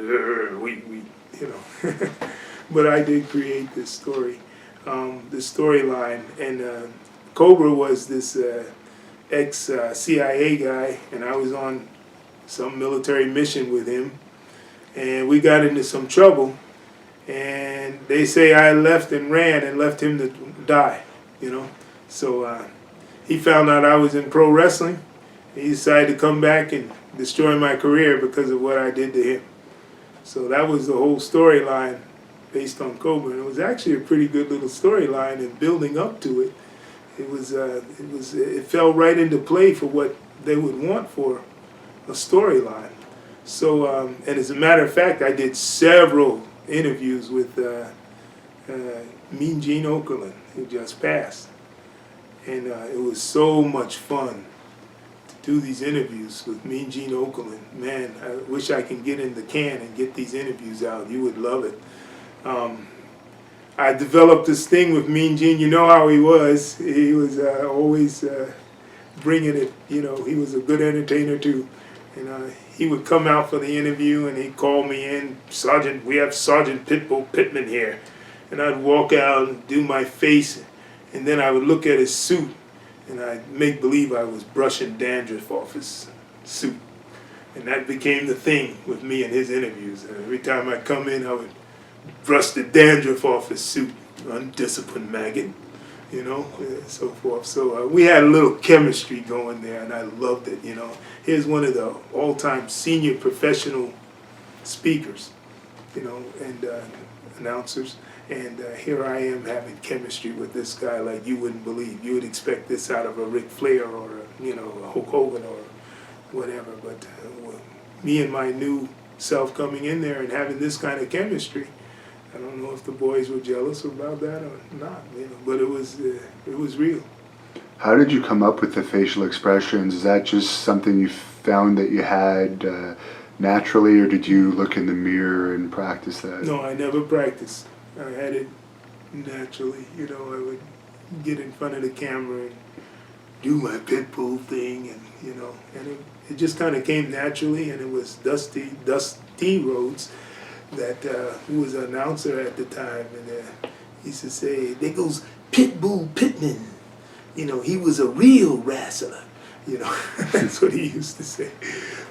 But I did create this story, this storyline, and Cobra was this ex-CIA guy, and I was on some military mission with him, and we got into some trouble, and they say I left and ran and left him to die, So he found out I was in pro wrestling. He decided to come back and destroy my career because of what I did to him. So that was the whole storyline based on Cobra. And it was actually a pretty good little storyline, and building up to it, it fell right into play for what they would want for a storyline. So, and as a matter of fact, I did several interviews with Mean Gene Okerlund, who just passed. And it was so much fun to do these interviews with Mean Gene Okerlund. Man, I wish I can get in the can and get these interviews out. You would love it. I developed this thing with Mean Gene. You know how he was. He was always bringing it. You know, he was a good entertainer too. And he would come out for the interview and he'd call me in, Sergeant, we have Sergeant Pitbull Pittman here. And I'd walk out and do my face, and then I would look at his suit and I'd make believe I was brushing dandruff off his suit. And that became the thing with me and his interviews. And every time I come in, I would brush the dandruff off his suit, undisciplined maggot, you know, and so forth. So we had a little chemistry going there, and I loved it, you know. Here's one of the all-time senior professional speakers, you know, and announcers. And here I am having chemistry with this guy like you wouldn't believe. You would expect this out of a Ric Flair or, you know, a Hulk Hogan or whatever. But me and my new self coming in there and having this kind of chemistry, I don't know if the boys were jealous about that or not, you know, but it was real. How did you come up with the facial expressions? Is that just something you found that you had naturally, or did you look in the mirror and practice that? No, I never practiced. I had it naturally. You know, I would get in front of the camera and do my Pitbull thing, and you know, and it just kind of came naturally. And it was Dusty Rhodes, that who was an announcer at the time, and he used to say, "There goes Pitbull Pittman. You know, he was a real wrestler." You know, that's what he used to say.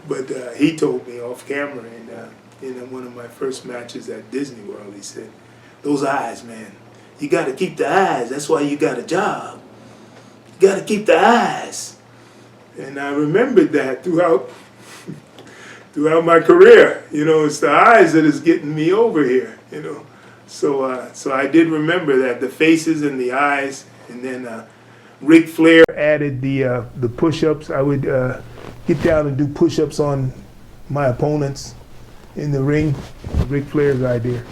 But he told me off camera, and in one of my first matches at Disney World, he said, "Those eyes, man. You got to keep the eyes. That's why you got a job. You got to keep the eyes." And I remembered that throughout my career. You know, it's the eyes that is getting me over here. You know, so I did remember that, the faces and the eyes, and then Ric Flair added the push-ups. I would get down and do push-ups on my opponents in the ring. Ric Flair's idea.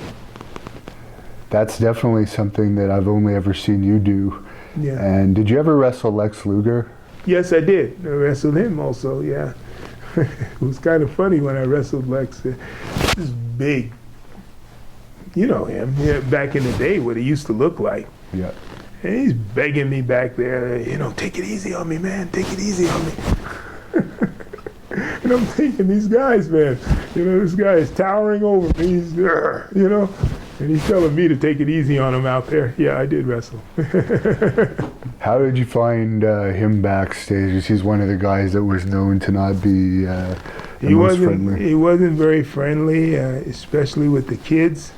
That's definitely something that I've only ever seen you do. Yeah. And did you ever wrestle Lex Luger? Yes, I did. I wrestled him also, yeah. It was kind of funny when I wrestled Lex. This big, you know him, yeah, back in the day, what he used to look like. Yeah. And he's begging me back there, you know, take it easy on me, man, take it easy on me. And I'm thinking, these guys, man, you know, this guy is towering over me, he's, you know, and he's telling me to take it easy on him out there. Yeah, I did wrestle. How did you find him backstage? He's one of the guys that was known to not be the most friendly. He wasn't very friendly, especially with the kids.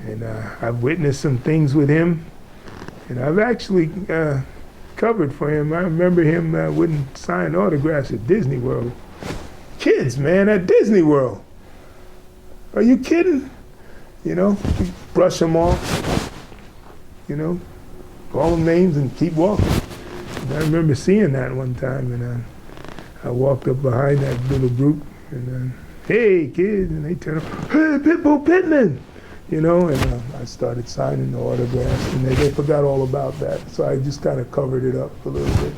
And I've witnessed some things with him. And I've actually covered for him. I remember him wouldn't sign autographs at Disney World. Kids, man, at Disney World. Are you kidding? You know, brush them off, you know, call them names and keep walking. And I remember seeing that one time, and I walked up behind that little group, and hey, kids, and they turned up, hey, Pitbull Pittman, you know, and I started signing the autographs, and they forgot all about that. So I just kind of covered it up a little bit.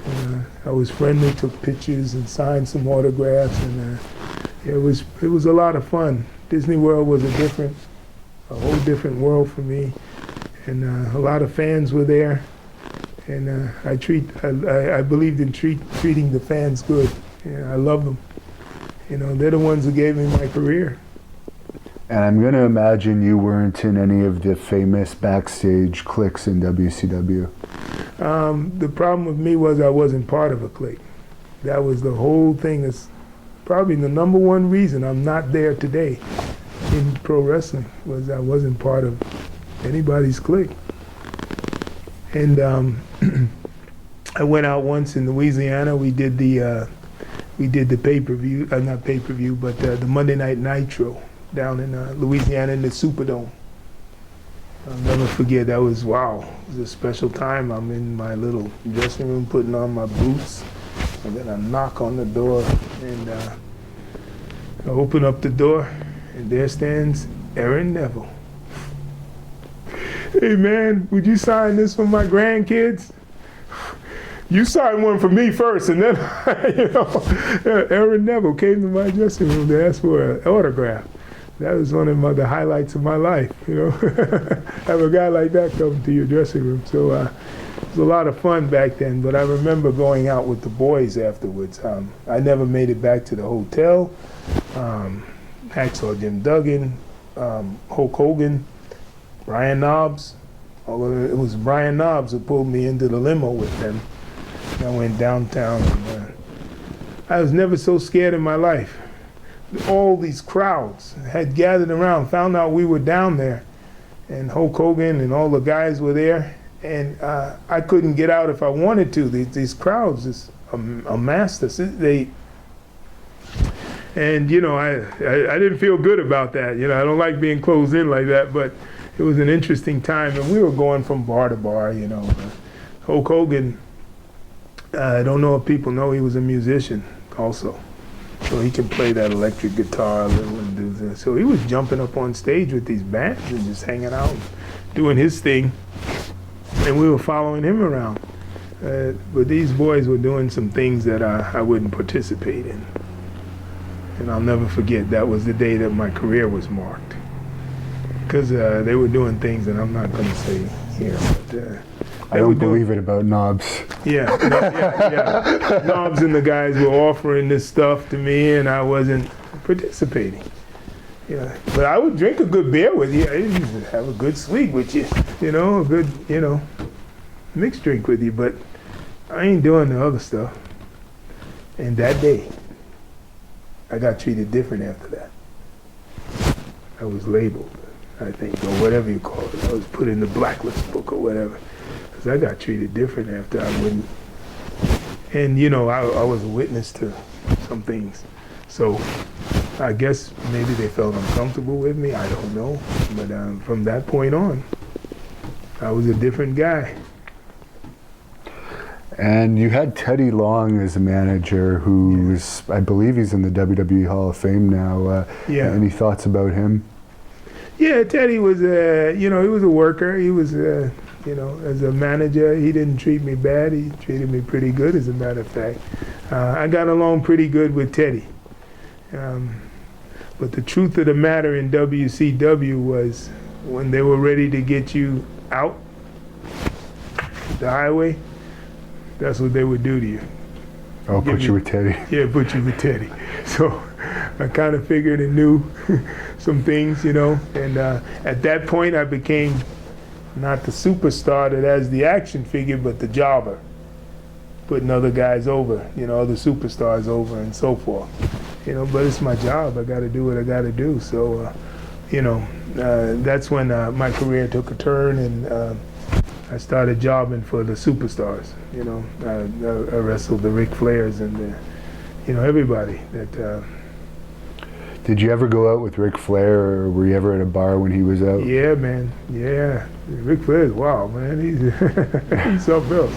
And, I was friendly, took pictures and signed some autographs, and it was a lot of fun. Disney World was a whole different world for me, and a lot of fans were there, and I believed in treating the fans good. Yeah, I love them. You know, they're the ones who gave me my career. And I'm going to imagine you weren't in any of the famous backstage cliques in WCW. The problem with me was I wasn't part of a clique. That was the whole thing. That's probably the number one reason I'm not there today in pro wrestling, was I wasn't part of anybody's clique. And I went out once in Louisiana. We did the pay-per-view, not pay-per-view, but the Monday Night Nitro down in Louisiana in the Superdome. I'll never forget, that was, wow, it was a special time. I'm in my little dressing room putting on my boots, and then I knock on the door, and I open up the door, and there stands Aaron Neville. Hey man, would you sign this for my grandkids? you signed one for me first, and then, Aaron Neville came to my dressing room to ask for an autograph. That was one of the highlights of my life, Have a guy like that come to your dressing room. So it was a lot of fun back then, but I remember going out with the boys afterwards. I never made it back to the hotel. Hacksaw Jim Duggan, Hulk Hogan, Brian Knobs. Although it was Brian Knobs who pulled me into the limo with them. I went downtown. And, I was never so scared in my life. All these crowds had gathered around, found out we were down there, and Hulk Hogan and all the guys were there, and I couldn't get out if I wanted to. These crowds just amassed us. And I didn't feel good about that. I don't like being closed in like that, but it was an interesting time, and we were going from bar to bar. Hulk Hogan, I don't know if people know he was a musician also. So he can play that electric guitar a little and do this. So he was jumping up on stage with these bands and just hanging out and doing his thing. And we were following him around. But these boys were doing some things that I wouldn't participate in. And I'll never forget, that was the day that my career was marked. Because they were doing things that I'm not going to say here. But, I don't believe it about Knobs. Yeah. Knobs and the guys were offering this stuff to me, and I wasn't participating. But I would drink a good beer with you. I used to have a good sweet with you. A good, mixed drink with you. But I ain't doing the other stuff. And that day, I got treated different after that. I was labeled, I think, or whatever you call it. I was put in the blacklist book or whatever. I got treated different after I wouldn't. And, I was a witness to some things. So I guess maybe they felt uncomfortable with me. I don't know. But from that point on, I was a different guy. And you had Teddy Long as a manager who's, I believe he's in the WWE Hall of Fame now. Any thoughts about him? Yeah, Teddy was, he was a worker. He was, as a manager, he didn't treat me bad. He treated me pretty good, as a matter of fact. I got along pretty good with Teddy. But the truth of the matter in WCW was when they were ready to get you out the highway, that's what they would do to you. Oh, put you with Teddy. Yeah, put you with Teddy. So I kind of figured and knew some things, and at that point I became not the superstar that has the action figure, but the jobber, putting other guys over, other superstars over and so forth. But it's my job. I got to do what I got to do. So, that's when my career took a turn, and I started jobbing for the superstars. I wrestled the Ric Flairs and everybody that. Did you ever go out with Ric Flair, or were you ever at a bar when he was out? Yeah, man. Yeah. Ric Flair's wild, man. He's something else.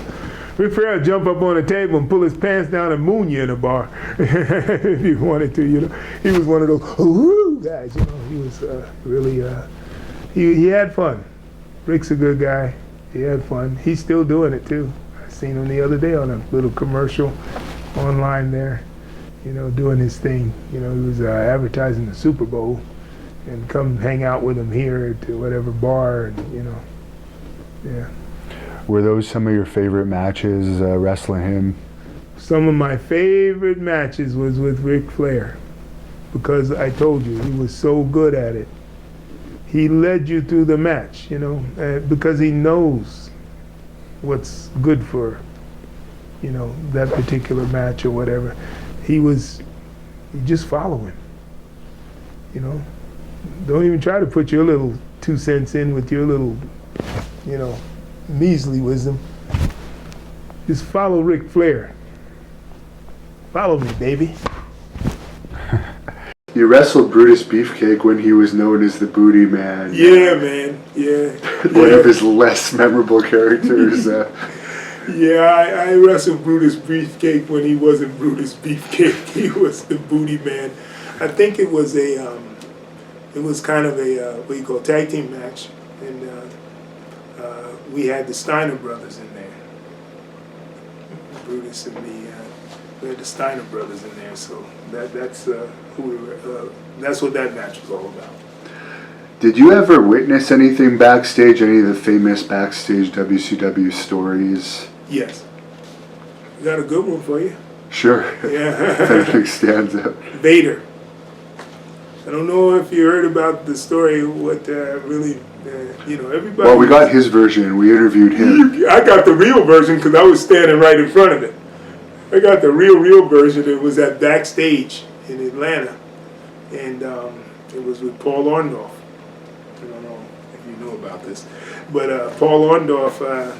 Ric Flair would jump up on a table and pull his pants down and moon you in a bar if he wanted to, He was one of those ooh guys, He was really, he had fun. Ric's a good guy. He had fun. He's still doing it, too. I seen him the other day on a little commercial online there. Doing his thing. He was advertising the Super Bowl, and come hang out with him here to whatever bar, and yeah. Were those some of your favorite matches, wrestling him? Some of my favorite matches was with Ric Flair, because I told you, he was so good at it. He led you through the match, because he knows what's good for, that particular match or whatever. You just follow him, Don't even try to put your little 2 cents in with your little, measly wisdom. Just follow Ric Flair. Follow me, baby. You wrestled Brutus Beefcake when he was known as the Booty Man. Yeah, man. Yeah. One of his less memorable characters. Yeah, I wrestled Brutus Beefcake when he wasn't Brutus Beefcake. He was the Booty Man. I think it was kind of a what you call tag team match, and we had the Steiner brothers in there. Brutus and we had the Steiner brothers in there. So that's who we were. That's what that match was all about. Did you ever witness anything backstage, any of the famous backstage WCW stories? Yes. Got a good one for you. Sure. Yeah. If anything stands out. Vader. I don't know if you heard about the story, what really, everybody... Well, we got his version. We interviewed him. I got the real version because I was standing right in front of it. I got the real version. It was at Backstage in Atlanta. And it was with Paul Orndorff. I don't know if you know about this. But Paul Orndorff...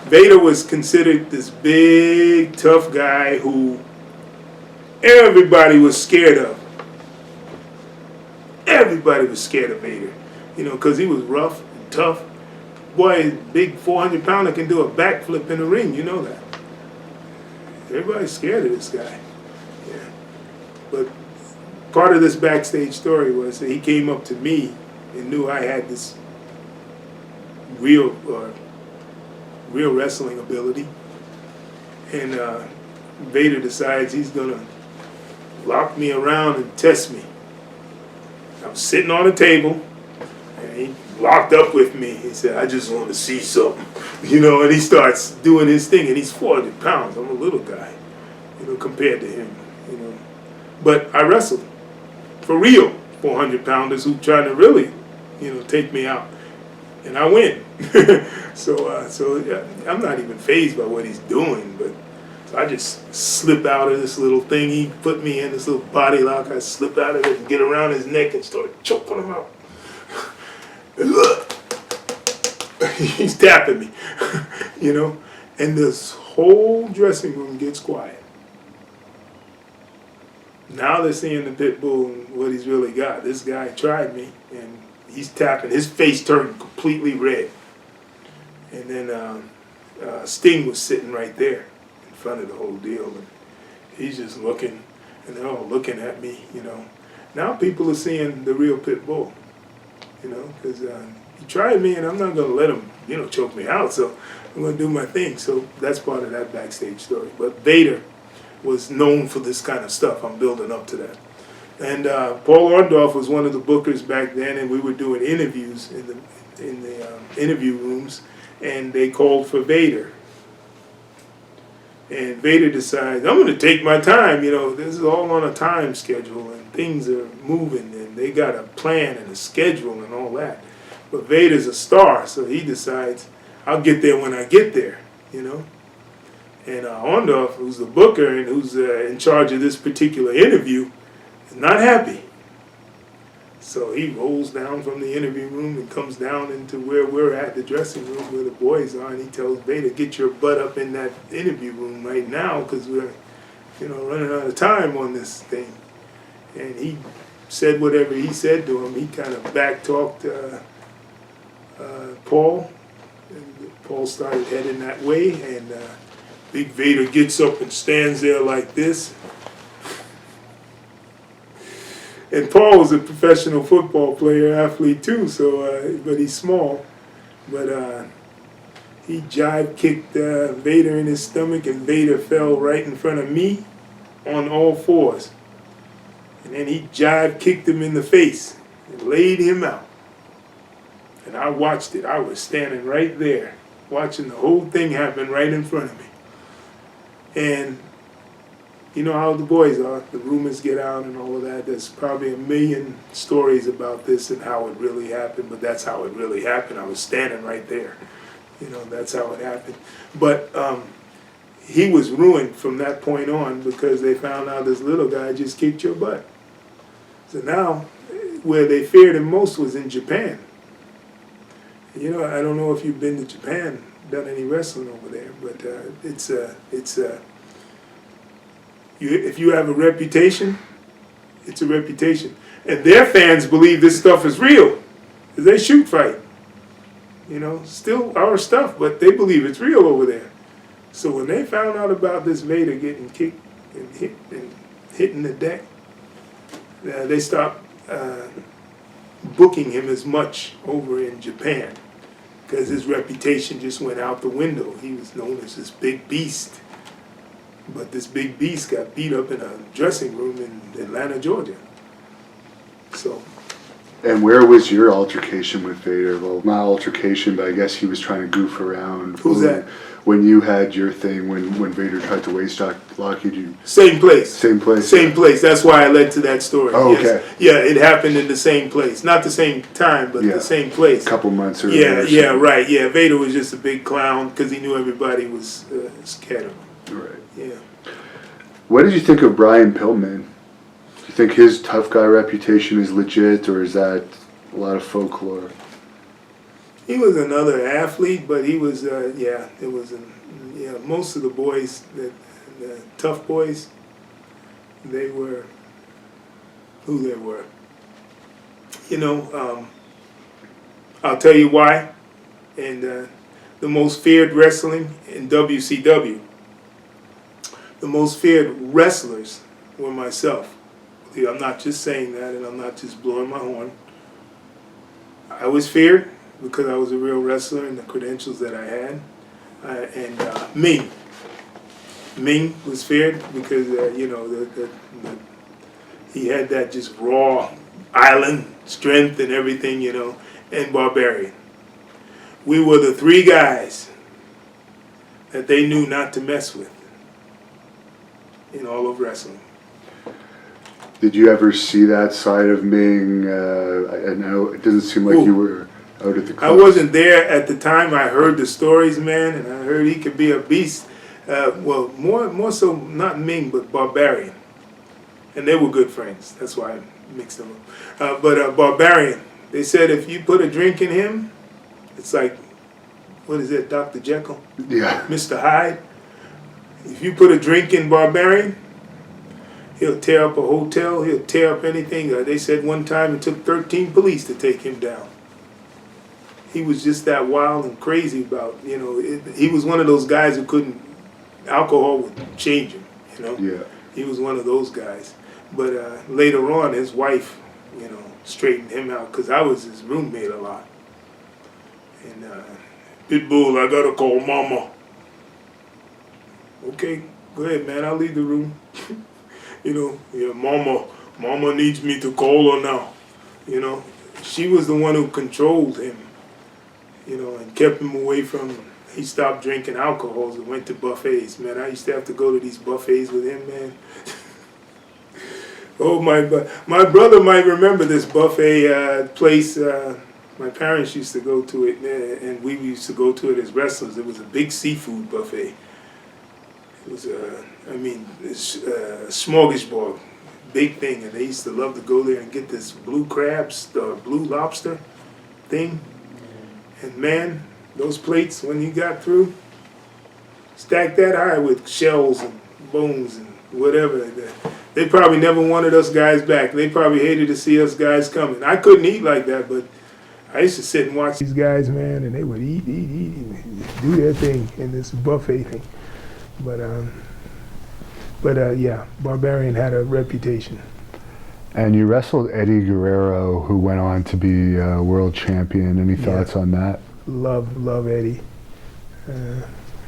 Vader was considered this big, tough guy who everybody was scared of. Everybody was scared of Vader, because he was rough and tough. Boy, big 400-pounder can do a backflip in the ring, you know that. Everybody's scared of this guy. Yeah. But part of this backstage story was that he came up to me and knew I had this real wrestling ability, and Vader decides he's gonna lock me around and test me. I was sitting on a table, and he locked up with me. He said, "I just want to see something," and he starts doing his thing, and he's 400 pounds. I'm a little guy, compared to him, But I wrestled for real 400-pounders who trying to really, take me out, and I win. So yeah, I'm not even fazed by what he's doing, but so I just slip out of this little thing. He put me in this little body lock. I slip out of it and get around his neck and start choking him out. And look, he's tapping me, and this whole dressing room gets quiet. Now they're seeing the Pitbull and what he's really got. This guy tried me, and he's tapping. His face turned completely red. And then Sting was sitting right there in front of the whole deal. And he's just looking, and they're all looking at me, Now people are seeing the real Pitbull, because he tried me, and I'm not going to let him, choke me out. So I'm going to do my thing. So that's part of that backstage story. But Vader was known for this kind of stuff. I'm building up to that. And Paul Orndorff was one of the bookers back then, and we were doing interviews in the interview rooms, and they called for Vader. And Vader decides, I'm going to take my time. This is all on a time schedule, and things are moving, and they got a plan and a schedule and all that. But Vader's a star, so he decides, I'll get there when I get there, And Orndorff, who's the booker and who's in charge of this particular interview, is not happy. So he rolls down from the interview room and comes down into where we're at, the dressing room where the boys are, and he tells Vader, get your butt up in that interview room right now because we're, running out of time on this thing. And he said whatever he said to him. He kind of back-talked Paul, and Paul started heading that way, and Big Vader gets up and stands there like this. And Paul was a professional football player, athlete too, so but he's small. But he jive kicked Vader in his stomach, and Vader fell right in front of me on all fours. And then he jive kicked him in the face and laid him out. And I watched it. I was standing right there, watching the whole thing happen right in front of me. And you know how the boys are. The rumors get out and all of that. There's probably a million stories about this and how it really happened, but that's how it really happened. I was standing right there. That's how it happened. But he was ruined from that point on because they found out this little guy just kicked your butt. So now, where they feared him most was in Japan. I don't know if you've been to Japan, done any wrestling over there, but if you have a reputation, it's a reputation. And their fans believe this stuff is real. They shoot fight. Still our stuff, but they believe it's real over there. So when they found out about this Vader getting kicked and hitting the deck, they stopped booking him as much over in Japan because his reputation just went out the window. He was known as this big beast, But this big beast got beat up in a dressing room in Atlanta, Georgia. So. And where was your altercation with Vader? Well, not altercation, but I guess he was trying to goof around. Who's that? When you had your thing, when Vader tried to waist lock you. Same place. Same place? Same place. That's why I led to that story. Oh, yes. okay. Yeah, it happened in the same place. Not the same time, but the same place. A couple months earlier. Yeah, right. Yeah, Vader was just a big clown because he knew everybody was scared of him. Right. Yeah. What did you think of Brian Pillman? Do you think his tough guy reputation is legit, or is that a lot of folklore? He was another athlete, but he was, most of the boys, the tough boys, they were who they were. You know, I'll tell you why. And the most feared wrestling in WCW, the most feared wrestlers were myself. I'm not just saying that, and I'm not just blowing my horn. I was feared because I was a real wrestler and the credentials that I had. Ming was feared because, he had that just raw island strength and everything, and Barbarian. We were the three guys that they knew not to mess with in all of wrestling. Did you ever see that side of Ming? I know it doesn't seem like you were out at the club. I wasn't there at the time. I heard the stories, man, and I heard he could be a beast. More so not Ming, but Barbarian. And they were good friends. That's why I mixed them up. But Barbarian, they said if you put a drink in him, it's like, what is it, Dr. Jekyll? Yeah. Mr. Hyde. If you put a drink in Barbarian, he'll tear up a hotel. He'll tear up anything. They said one time it took 13 police to take him down. He was just that wild and crazy about, he was one of those guys who couldn't, alcohol would change him, Yeah. He was one of those guys. But later on, his wife, straightened him out because I was his roommate a lot. And Pitbull, I gotta call Mama. Okay, go ahead, man. I'll leave the room. Mama needs me to call her now. She was the one who controlled him, and kept him away from, he stopped drinking alcohols and went to buffets, man. I used to have to go to these buffets with him, man. Oh, my brother might remember this buffet place. My parents used to go to it, and we used to go to it as wrestlers. It was a big seafood buffet. It was, smorgasbord, big thing, and they used to love to go there and get this blue crabs, the blue lobster thing. And man, those plates, when you got through, stacked that high with shells and bones and whatever. They probably never wanted us guys back. They probably hated to see us guys coming. I couldn't eat like that, but I used to sit and watch these guys, man, and they would eat, and do their thing in this buffet thing. But Barbarian had a reputation. And you wrestled Eddie Guerrero, who went on to be world champion. Any thoughts on that? Love Eddie.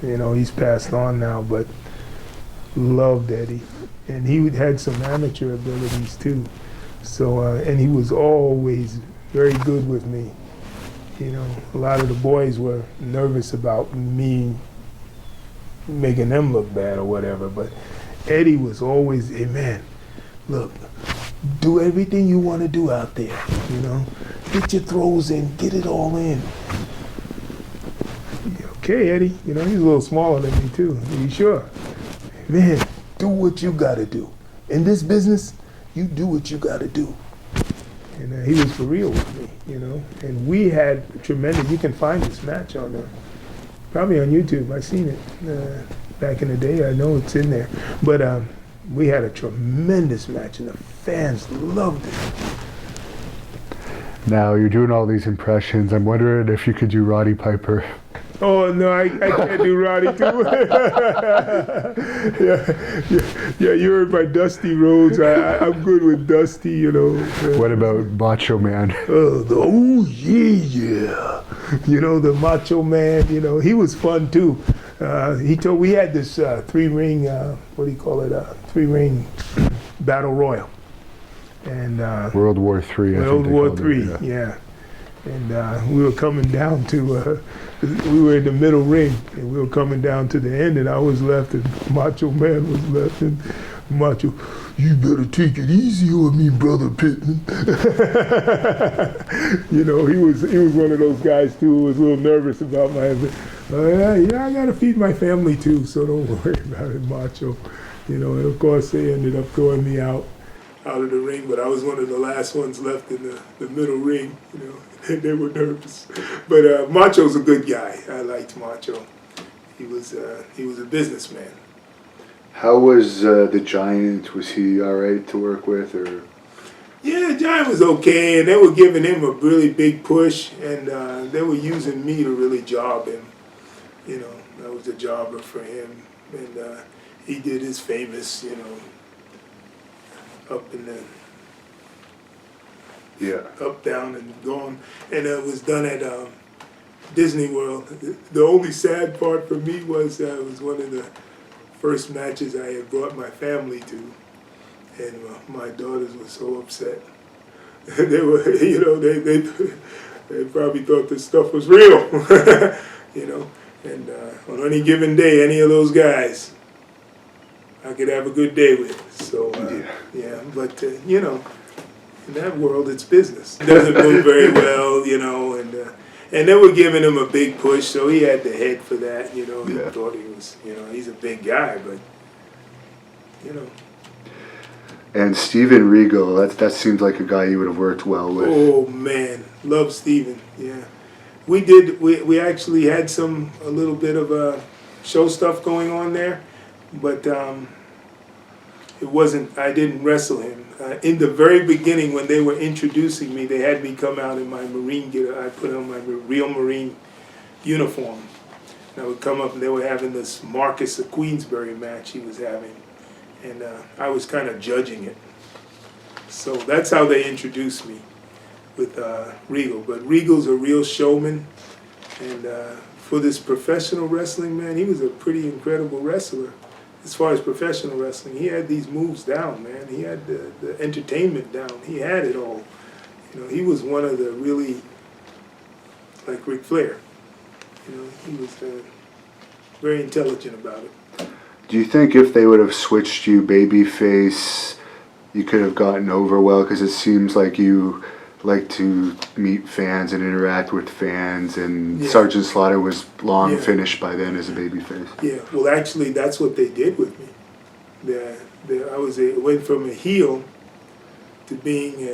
He's passed on now, but loved Eddie. And he had some amateur abilities too. So, and he was always very good with me. A lot of the boys were nervous about me making them look bad or whatever, but Eddie was always, hey man, look, do everything you want to do out there, get your throws in, get it all in. Okay, Eddie, he's a little smaller than me too. Are you sure? Man, do what you gotta do. In this business, you do what you gotta do. And he was for real with me, And we had tremendous, you can find this match on probably on YouTube. I've seen it back in the day. I know it's in there. But we had a tremendous match, and the fans loved it. Now, you're doing all these impressions. I'm wondering if you could do Roddy Piper. Oh, no, I can't do Roddy, too. yeah, you heard my Dusty Rhodes. I'm good with Dusty, What about Macho Man? The Macho Man, he was fun, too. we had this three-ring, what do you call it, three-ring battle royal. And World War III. World War III, yeah. And we were coming down to, we were in the middle ring, and we were coming down to the end, and I was left, and Macho Man was left, and Macho, you better take it easy on me, brother Pittman. You know, he was one of those guys too who was a little nervous about my, yeah, I gotta feed my family too, so don't worry about it, Macho. You know, and of course they ended up throwing me out of the ring, but I was one of the last ones left in the middle ring, you know. They were nervous, but Macho's a good guy. I liked Macho. He was a businessman. How was the Giant? Was he all right to work with, or? Yeah, the Giant was okay, and they were giving him a really big push, and they were using me to really job him. You know, I was a jobber for him, and he did his famous, you know, up in the. Yeah. Up, down, and gone. And it was done at Disney World. The only sad part for me was it was one of the first matches I had brought my family to. And my daughters were so upset. They were, you know, they probably thought this stuff was real. You know, and on any given day, any of those guys, I could have a good day with. So, yeah, but, you know, in that world, it's business. It doesn't move very well, you know, and they were giving him a big push, so he had the head for that, you know. He thought he was, you know, he's a big guy, but, you know. And Steven Regal, that seems like a guy you would have worked well with. Oh, man. Love Steven, yeah. We actually had a little bit of show stuff going on there, but it wasn't, I didn't wrestle him. In the very beginning, when they were introducing me, they had me come out in my Marine gear. I put on my real Marine uniform. And I would come up, and they were having this Marcus of Queensberry match he was having. And I was kind of judging it. So that's how they introduced me with Regal. But Regal's a real showman. And for this professional wrestling, man, he was a pretty incredible wrestler. As far as professional wrestling, he had these moves down, man. He had the entertainment down. He had it all. You know, he was one of the really, like Ric Flair. You know, he was very intelligent about it. Do you think if they would have switched you babyface, you could have gotten over well? Because it seems like you like to meet fans and interact with fans, and Sergeant Slaughter was long finished by then as a babyface. Yeah, well, actually, that's what they did with me. I went from a heel to being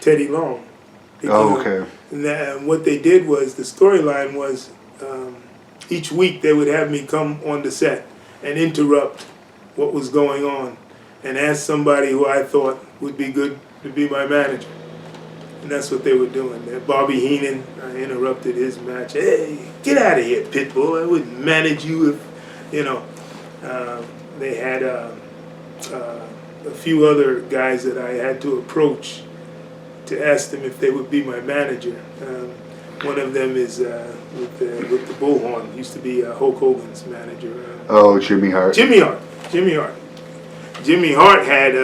Teddy Long. Okay. And what they did was, the storyline was, each week they would have me come on the set and interrupt what was going on and ask somebody who I thought would be good to be my manager. And that's what they were doing. Bobby Heenan, I interrupted his match. Hey, get out of here, Pitbull. I wouldn't manage you if, you know. They had a few other guys that I had to approach to ask them if they would be my manager. One of them is with the Bullhorn. Used to be Hulk Hogan's manager. Jimmy Hart. Jimmy Hart had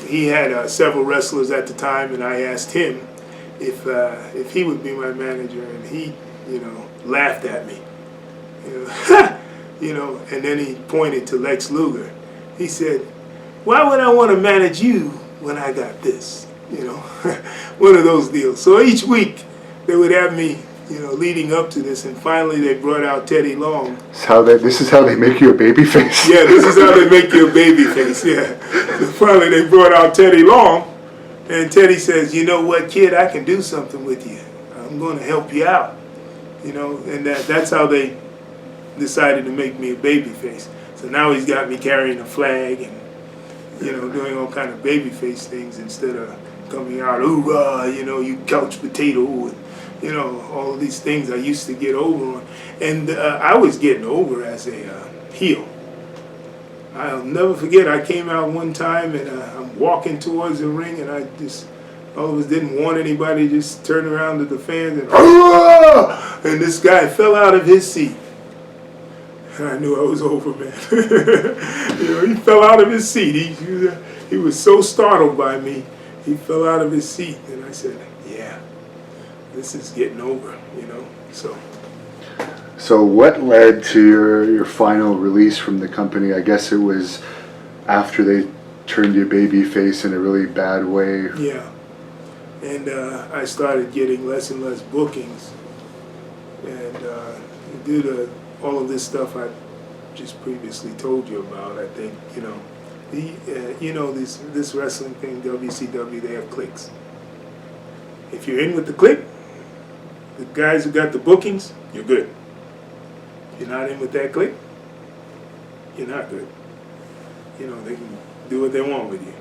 he had several wrestlers at the time, and I asked him if he would be my manager, and he, you know, laughed at me. You know, you know, and then he pointed to Lex Luger. He said, "Why would I want to manage you when I got this?" You know, one of those deals. So each week they would have me, you know, leading up to this, and finally they brought out Teddy Long. This is how they make you a babyface. Yeah, this is how they make you a babyface. Yeah. Finally they brought out Teddy Long, and Teddy says, "You know what, kid? I can do something with you. I'm going to help you out." You know, and that's how they decided to make me a babyface. So now he's got me carrying a flag and, you know, doing all kind of babyface things instead of coming out, "Hoorah, you know, you couch potato," and, you know, all of these things I used to get over on. And I was getting over as a heel. I'll never forget, I came out one time and I'm walking towards the ring, and I all of us didn't want anybody, just turned around to the fans and this guy fell out of his seat. And I knew I was over, man. He fell out of his seat. He was so startled by me. He fell out of his seat, and I said, "Yeah, this is getting over," So what led to your final release from the company? I guess it was after they turned you babyface in a really bad way. Yeah, and I started getting less and less bookings, and due to all of this stuff I just previously told you about, I think this wrestling thing, WCW, they have cliques. If you're in with the clique, the guys who got the bookings, you're good. If you're not in with that clique, you're not good. They can do what they want with you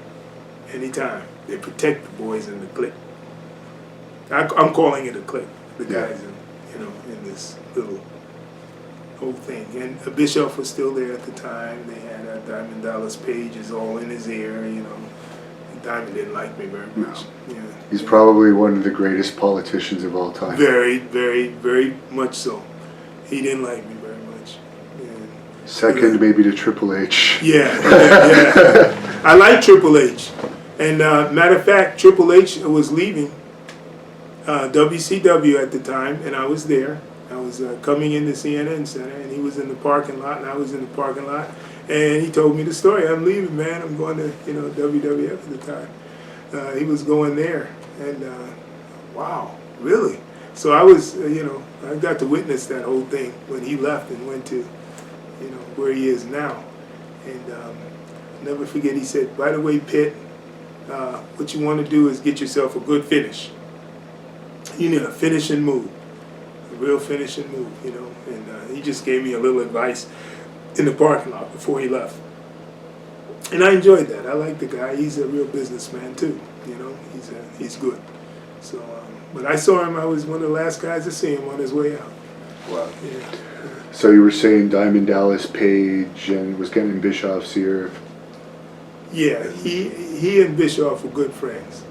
anytime. They protect the boys in the clique. I'm calling it a clique. The guys in this little whole thing. And Bischoff was still there at the time. They had Diamond Dallas Page is all in his ear. Diamond didn't like me very much. No. Yeah. He's probably one of the greatest politicians of all time. Very, very, very much so. He didn't like me very much. And, second, maybe to Triple H. Yeah. I like Triple H. And matter of fact, Triple H was leaving WCW at the time, and I was there. I was coming into CNN Center, and he was in the parking lot, and I was in the parking lot. And he told me the story. I'm leaving, man. I'm going to, WWF at the time. He was going there, and wow, really? So I was, I got to witness that whole thing when he left and went to, where he is now. And never forget, he said, "By the way, Pitt, what you want to do is get yourself a good finish. You need a finishing move, a real finishing move, And he just gave me a little advice in the parking lot before he left. And I enjoyed that. I like the guy. He's a real businessman too. He's good. So, but I saw him. I was one of the last guys to see him on his way out. Wow. Yeah. So you were saying Diamond Dallas Page and was getting in Bischoff's ear. Yeah, he and Bischoff were good friends,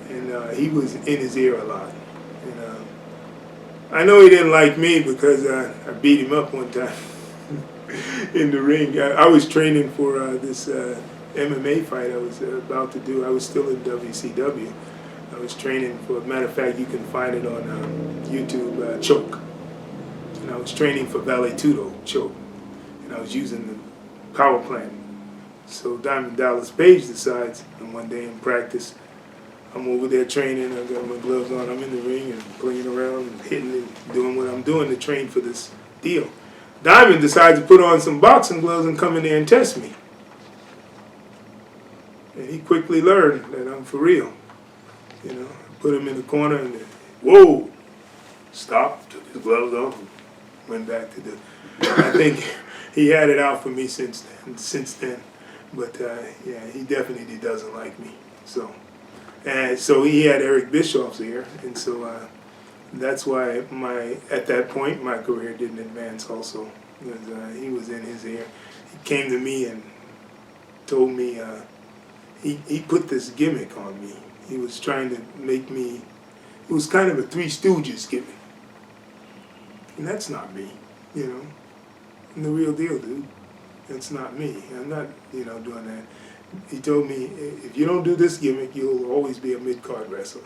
and he was in his ear a lot. And I know he didn't like me because I beat him up one time in the ring. I was training for this MMA fight I was about to do. I was still in WCW. I was training for, matter of fact, you can find it on YouTube, Choke. And I was training for Vale-Tudo, Choke. And I was using the power plant. So Diamond Dallas Page decides, and one day in practice, I'm over there training, I got my gloves on, I'm in the ring and playing around and hitting and doing what I'm doing to train for this deal. Diamond decides to put on some boxing gloves and come in there and test me. And he quickly learned that I'm for real. Put him in the corner and then, whoa, stopped, took his gloves off, and went back to the, I think he had it out for me since then. But yeah, he definitely doesn't like me. So he had Eric Bischoff's ear, and so that's why at that point my career didn't advance also, because he was in his ear. He came to me and told me he put this gimmick on me. He was trying to make me. It was kind of a Three Stooges gimmick, and that's not me, I'm the real deal, dude. That's not me. I'm not, doing that. He told me, if you don't do this gimmick, you'll always be a mid-card wrestler.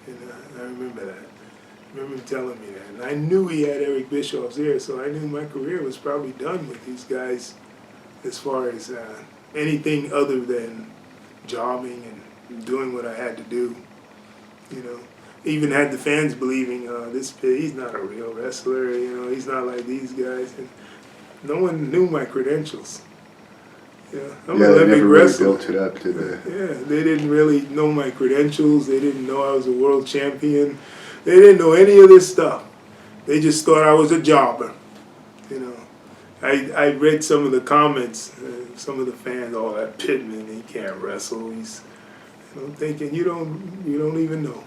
And I remember that. I remember him telling me that. And I knew he had Eric Bischoff's ear, so I knew my career was probably done with these guys as far as anything other than jobbing and doing what I had to do. Even had the fans believing, he's not a real wrestler, he's not like these guys. And no one knew my credentials. I'm an Olympic wrestler. Really built it up, did they? Yeah, they didn't really know my credentials. They didn't know I was a world champion. They didn't know any of this stuff. They just thought I was a jobber. I read some of the comments, some of the fans, "Oh, that Pitman, he can't wrestle." I'm thinking, you don't even know.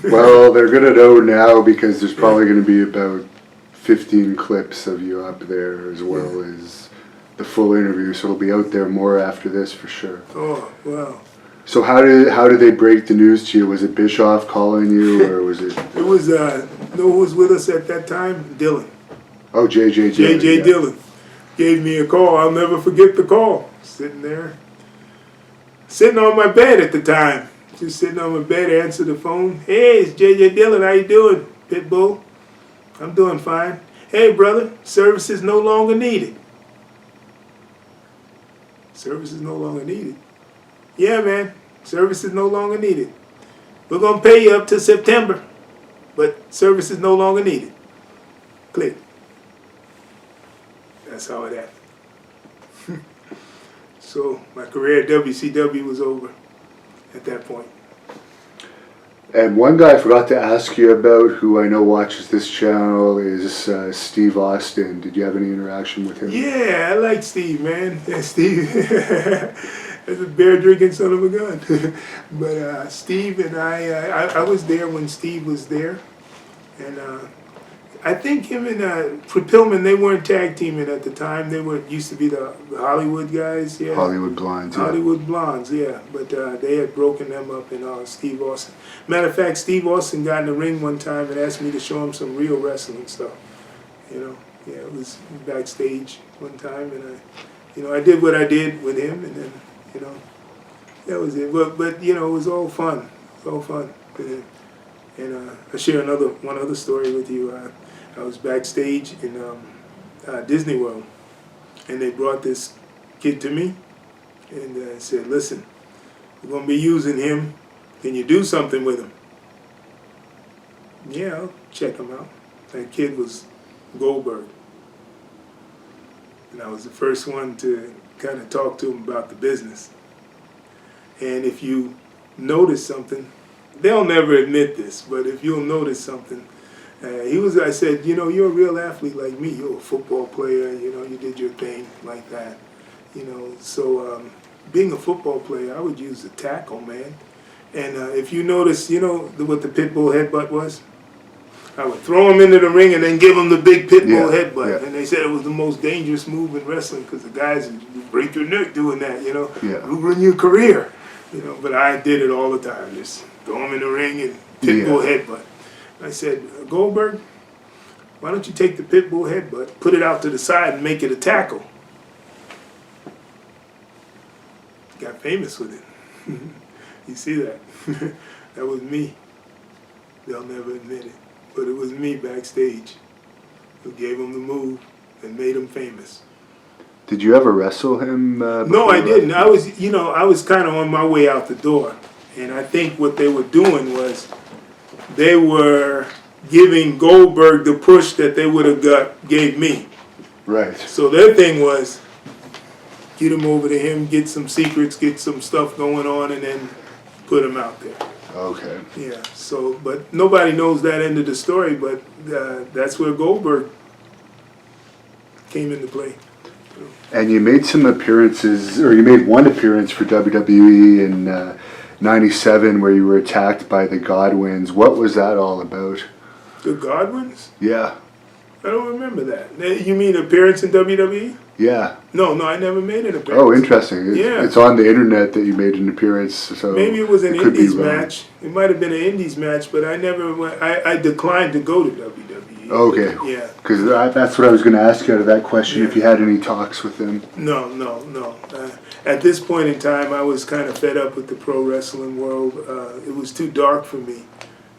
Well, they're gonna know now because there's probably gonna be about 15 clips of you up there as well as the full interview, so it'll be out there more after this for sure. Oh, wow. So how did they break the news to you? Was it Bischoff calling you, or was it? It was who was with us at that time? Dylan. Oh, JJ Dillon. JJ Dillon gave me a call. I'll never forget the call. Sitting there, sitting on my bed at the time. Just sitting on my bed, answer the phone. Hey, it's JJ Dillon. How you doing, Pitbull? I'm doing fine. Hey, brother, service is no longer needed. Service is no longer needed. Yeah, man, service is no longer needed. We're going to pay you up to September, but service is no longer needed. Click. That's how it happened. So my career at WCW was over at that point. And one guy I forgot to ask you about, who I know watches this channel, is Steve Austin. Did you have any interaction with him? Yeah, I like Steve, man. Yeah, Steve. That's a beer drinking son of a gun. But Steve and I was there when Steve was there. And I think him and Pittman, they weren't tag teaming at the time. They were used to be the Hollywood guys. Yeah. Hollywood Blondes. Yeah. Hollywood Blondes, yeah. But they had broken them up in Steve Austin. Matter of fact, Steve Austin got in the ring one time and asked me to show him some real wrestling stuff. You know, yeah, it was backstage one time, and I did what I did with him, and then, that was it. But it was all fun. It was all fun. And I'll share one other story with you. I was backstage in Disney World, and they brought this kid to me and said, listen, we're going to be using him. Can you do something with him? Yeah, I'll check him out. That kid was Goldberg. And I was the first one to kind of talk to him about the business. And if you notice something, they'll never admit this, but if you'll notice something, I said, you're a real athlete like me. You're a football player, you did your thing like that. So being a football player, I would use the tackle, man. And if you notice, what the Pitbull headbutt was? I would throw him into the ring and then give him the big Pitbull headbutt. Yeah. And they said it was the most dangerous move in wrestling because the guys would break your neck doing that, ruin your career. But I did it all the time, just throw him in the ring and Pitbull headbutt. I said, Goldberg, why don't you take the Pitbull headbutt, put it out to the side and make it a tackle? Got famous with it. You see that? That was me. They'll never admit it. But it was me backstage who gave him the move and made him famous. Did you ever wrestle him? No, I didn't. I was kind of on my way out the door. And I think what they were doing was they were giving Goldberg the push that they would have gave me. Right. So their thing was get him over to him, get some secrets, get some stuff going on, and then put him out there. Okay. Yeah. So, but nobody knows that end of the story. But that's where Goldberg came into play. And you made some appearances, or you made one appearance for WWE in '97, where you were attacked by the Godwins. What was that all about? The Godwins? Yeah. I don't remember that. You mean appearance in WWE? Yeah. No, I never made an appearance. Oh, interesting. It's on the internet that you made an appearance. So maybe it was an Indies match. It might have been an Indies match, but I never went. I declined to go to WWE. Okay. Yeah. Because that's what I was going to ask you out of that question, if you had any talks with them. No. At this point in time, I was kind of fed up with the pro wrestling world. It was too dark for me.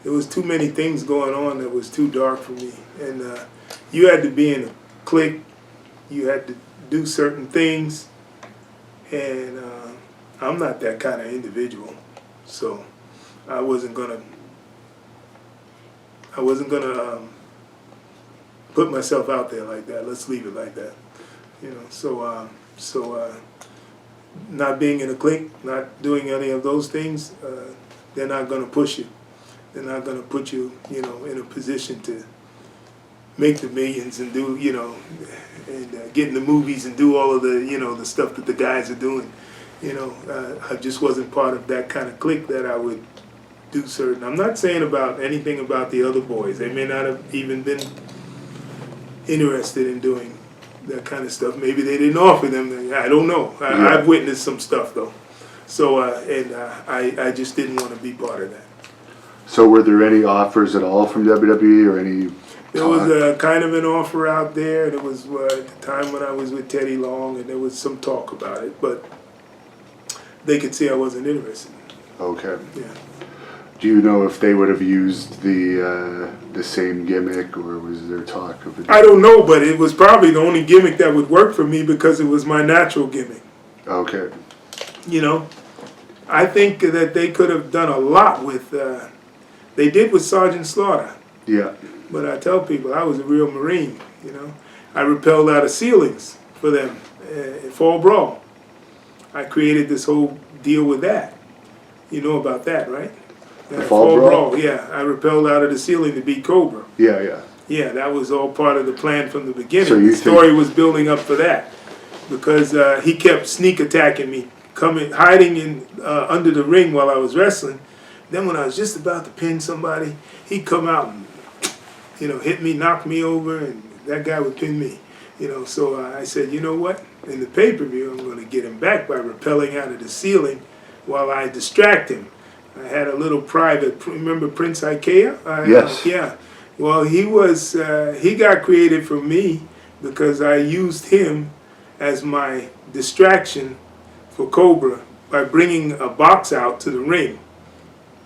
There was too many things going on that was too dark for me. And you had to be in a clique. You had to do certain things. And I'm not that kind of individual. So I wasn't gonna put myself out there like that. Let's leave it like that. So not being in a clique, not doing any of those things, they're not going to push you. They're not going to put you, in a position to make the millions and do, and get in the movies and do all of the, the stuff that the guys are doing. I just wasn't part of that kind of clique that I would do certain. I'm not saying anything about the other boys. They may not have even been interested in doing that kind of stuff. Maybe they didn't offer them. I don't know. I've witnessed some stuff though. So, I just didn't want to be part of that. So were there any offers at all from WWE or any? There was kind of an offer out there. There was at the time when I was with Teddy Long, and there was some talk about it, but they could see I wasn't interested. Okay. Yeah. Do you know if they would have used the same gimmick, or was there talk of it? I don't know, but it was probably the only gimmick that would work for me because it was my natural gimmick. Okay. You know, I think that they could have done a lot with. They did with Sergeant Slaughter. Yeah. But I tell people I was a real Marine. You know, I rappelled out of ceilings for them in Fall Brawl. I created this whole deal with that. You know about that, right? The Fall Brawl? Yeah, I rappelled out of the ceiling to beat Cobra. Yeah, yeah. Yeah, that was all part of the plan from the beginning. So the story was building up for that because he kept sneak attacking me, hiding in under the ring while I was wrestling. Then when I was just about to pin somebody, he'd come out and hit me, knock me over, and that guy would pin me. So I said, you know what? In the pay-per-view, I'm going to get him back by rappelling out of the ceiling while I distract him. I had a little private. Remember Prince Ikea? Yes. Yeah. Well, he got created for me because I used him as my distraction for Cobra by bringing a box out to the ring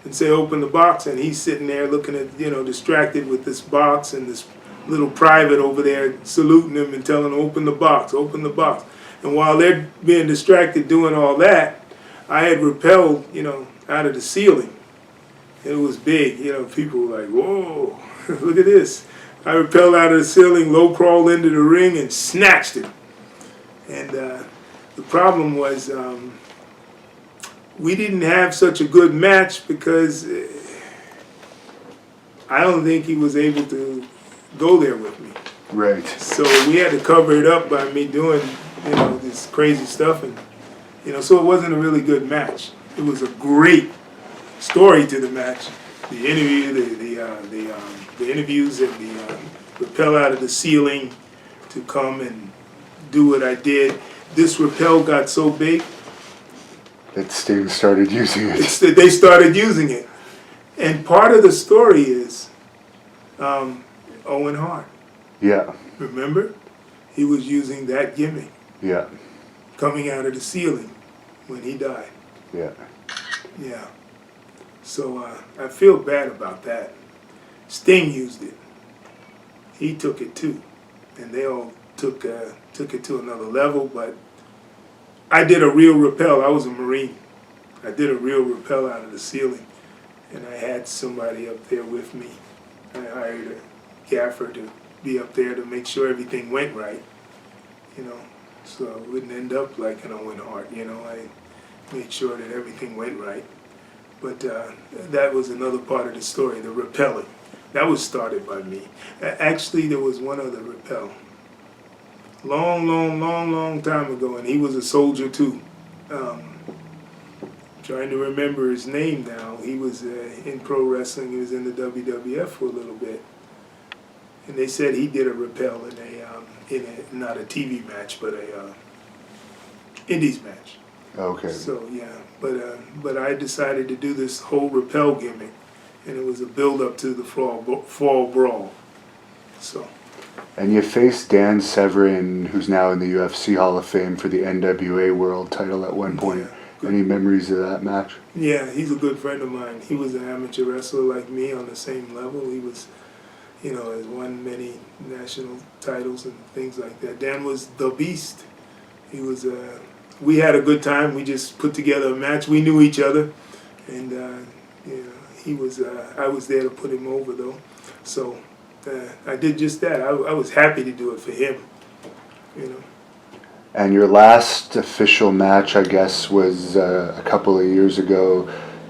and say, open the box, and he's sitting there looking at, distracted with this box and this little private over there saluting him and telling him, open the box, open the box. And while they're being distracted doing all that, I had rappelled, out of the ceiling. It was big, people were like, whoa, look at this. I rappelled out of the ceiling, low crawled into the ring and snatched him. And the problem was we didn't have such a good match because I don't think he was able to go there with me. Right. So we had to cover it up by me doing, this crazy stuff, and so it wasn't a really good match. It was a great story to the match. The interview, the interviews, and the rappel out of the ceiling to come and do what I did. This rappel got so big that Sting started using it. They started using it, and part of the story is Owen Hart. Yeah. Remember, he was using that gimmick. Yeah. Coming out of the ceiling when he died. Yeah. Yeah. So I feel bad about that. Sting used it. He took it too, and they all took it to another level. But I did a real rappel. I was a Marine. I did a real rappel out of the ceiling, and I had somebody up there with me. I hired a gaffer to be up there to make sure everything went right. So it wouldn't end up like an Owen Hart. I made sure that everything went right. But that was another part of the story, the rappelling. That was started by me. Actually, there was one other rappel. Long time ago, and he was a soldier too. Trying to remember his name now. He was in pro wrestling. He was in the WWF for a little bit. And they said he did a rappel in a not a TV match, but a Indies match. Okay. So yeah, but I decided to do this whole rappel gimmick, and it was a build up to the fall brawl. So. And you faced Dan Severn, who's now in the UFC Hall of Fame for the NWA World title at one point. Yeah. Any memories of that match? Yeah, he's a good friend of mine. He was an amateur wrestler like me on the same level. He was, has won many national titles and things like that. Dan was the Beast. He was. We had a good time. We just put together a match. We knew each other, and he was. I was there to put him over though, so I did just that. I was happy to do it for him, And your last official match, I guess, was a couple of years ago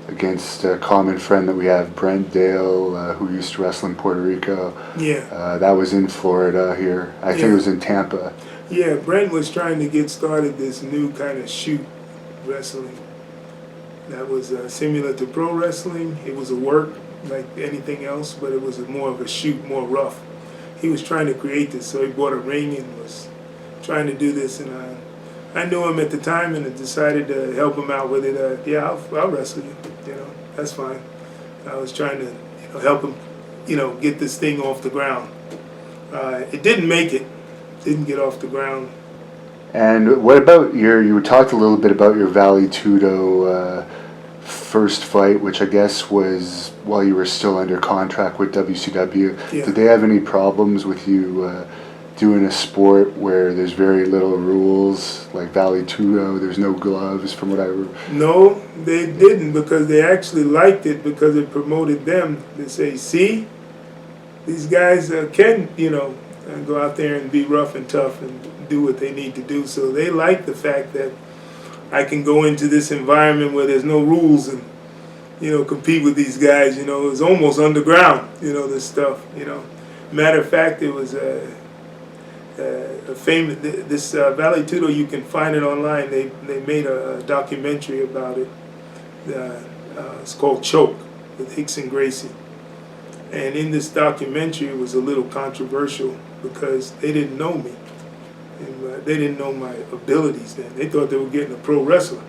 against a common friend that we have, Brent Dale, who used to wrestle in Puerto Rico. Yeah. That was in Florida here. I think it was in Tampa. Yeah, Brent was trying to get started this new kind of shoot wrestling. That was similar to pro wrestling. It was a work like anything else, but it was more of a shoot, more rough. He was trying to create this, so he bought a ring and was trying to do this, and I knew him at the time and I decided to help him out with it. Yeah, I'll wrestle you. You know, that's fine. I was trying to help him, get this thing off the ground. It didn't make it. Didn't get off the ground. And what about you talked a little bit about your Valley Tudo first fight, which I guess was while you were still under contract with WCW. Yeah. Did they have any problems with you doing a sport where there's very little rules, like Valley Tudo, there's no gloves from what I remember? No, they didn't, because they actually liked it because it promoted them. They say, see, these guys can, go out there and be rough and tough and do what they need to do. So they like the fact that I can go into this environment where there's no rules and, compete with these guys. It's almost underground, this stuff, Matter of fact, it was a famous, this Valley Tudo, you can find it online. They made a documentary about it. It's called Choke with Hicks and Gracie. And in this documentary, it was a little controversial because they didn't know me. And they didn't know my abilities then. They thought they were getting a pro wrestler.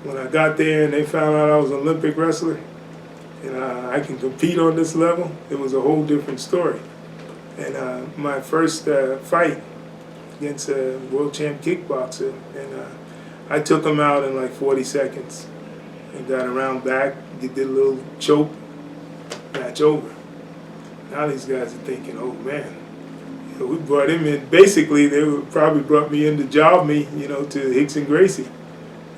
When I got there and they found out I was an Olympic wrestler and I can compete on this level, it was a whole different story. And my first fight against a world champ kickboxer, and I took him out in like 40 seconds and got around back, did a little choke, match over. Now these guys are thinking, oh man, we brought him in. Basically, they probably brought me in to job me, to Hicks and Gracie,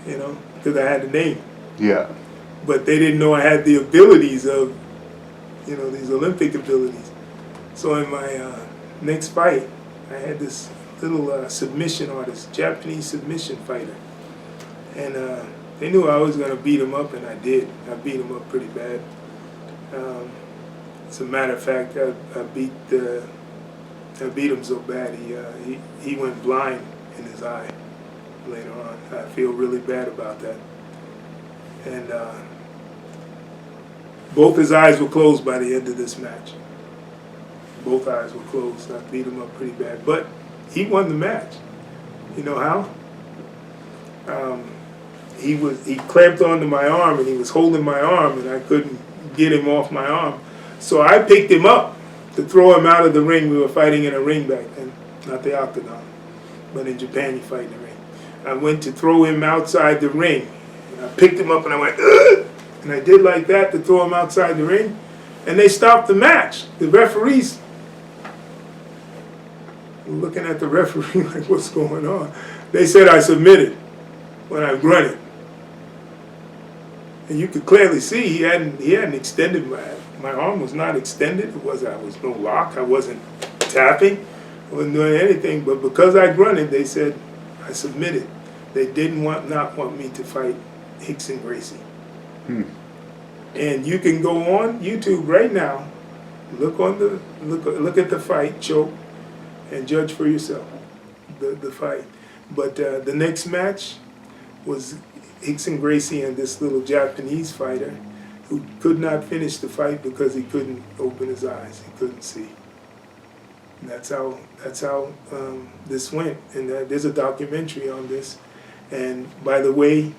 because I had the name. Yeah. But they didn't know I had the abilities of, these Olympic abilities. So in my next fight, I had this little submission artist, Japanese submission fighter. And they knew I was going to beat him up, and I did. I beat him up pretty bad. As a matter of fact, I beat him so bad he went blind in his eye later on. I feel really bad about that. And both his eyes were closed by the end of this match. Both eyes were closed. I beat him up pretty bad. But he won the match. You know how? He clamped onto my arm and he was holding my arm and I couldn't get him off my arm. So I picked him up to throw him out of the ring. We were fighting in a ring back then, not the octagon, but in Japan you fight in the ring. I went to throw him outside the ring. And I picked him up and I went, ugh! And I did like that to throw him outside the ring. And they stopped the match. The referees were looking at the referee like, what's going on? They said I submitted when I grunted. And you could clearly see he hadn't extended my arm was not extended. I was no lock. I wasn't tapping. I wasn't doing anything. But because I grunted, they said I submitted. They didn't not want me to fight Hicks and Gracie. And you can go on YouTube right now, look at the fight, Choke, and judge for yourself the fight. But the next match was Hicks and Gracie and this little Japanese fighter who could not finish the fight because he couldn't open his eyes. He couldn't see. And that's how this went. And there's a documentary on this. And by the way,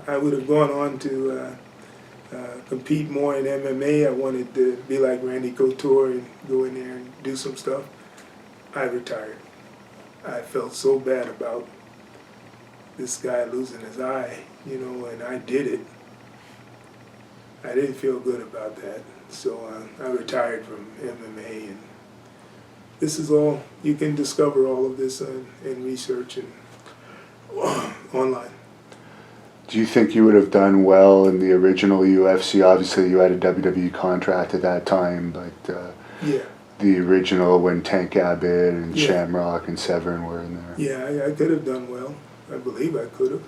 I would have gone on to compete more in MMA. I wanted to be like Randy Couture and go in there and do some stuff. I retired. I felt so bad about this guy losing his eye, and I did it. I didn't feel good about that. So I retired from MMA, and this is all, you can discover all of this in research and online. Do you think you would have done well in the original UFC? Obviously, you had a WWE contract at that time, but yeah. The original when Tank Abbott and Shamrock and Severn were in there. Yeah, I could have done well. I believe I could have.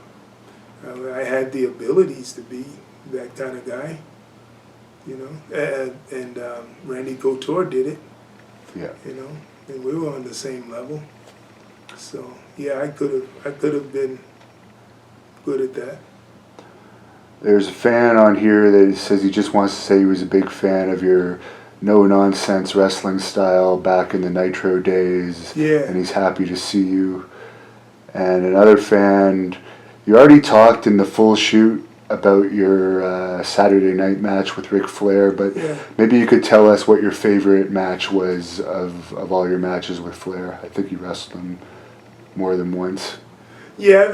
I had the abilities to be that kind of guy, and Randy Couture did it. Yeah. And we were on the same level. So yeah, I could have been good at that. There's a fan on here that says he just wants to say he was a big fan of your no-nonsense wrestling style back in the Nitro days. Yeah. And he's happy to see you And another fan, you already talked in the full shoot about your Saturday night match with Ric Flair, but Yeah. maybe you could tell us what your favorite match was of all your matches with Flair. I think you wrestled him more than once. Yeah,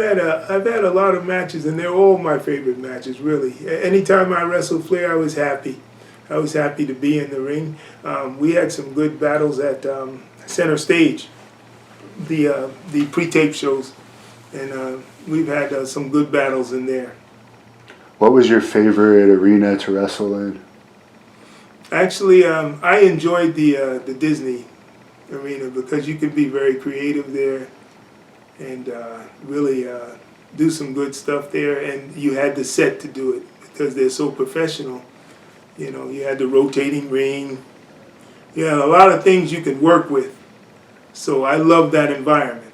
I've had a lot of matches, and they're all my favorite matches, really. Anytime I wrestled Flair, I was happy. I was happy to be in the ring. We had some good battles at Center Stage, the pre-tape shows, and we've had some good battles in there. What was your favorite arena to wrestle in? Actually, I enjoyed the Disney arena because you could be very creative there and really do some good stuff there, and you had the set to do it because they're so professional. You know, you had the rotating ring. You had a lot of things you could work with. So I love that environment.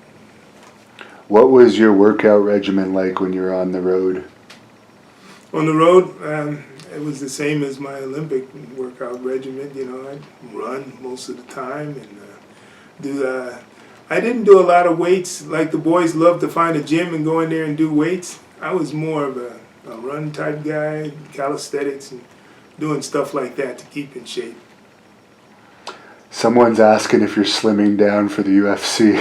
What was your workout regimen like when you were on the road? On the road, it was the same as my Olympic workout regimen. You know, I'd run most of the time and I didn't do a lot of weights. Like the boys love to find a gym and go in there and do weights. I was more of a run type guy, calisthenics, and doing stuff like that to keep in shape. Someone's asking if you're slimming down for the UFC.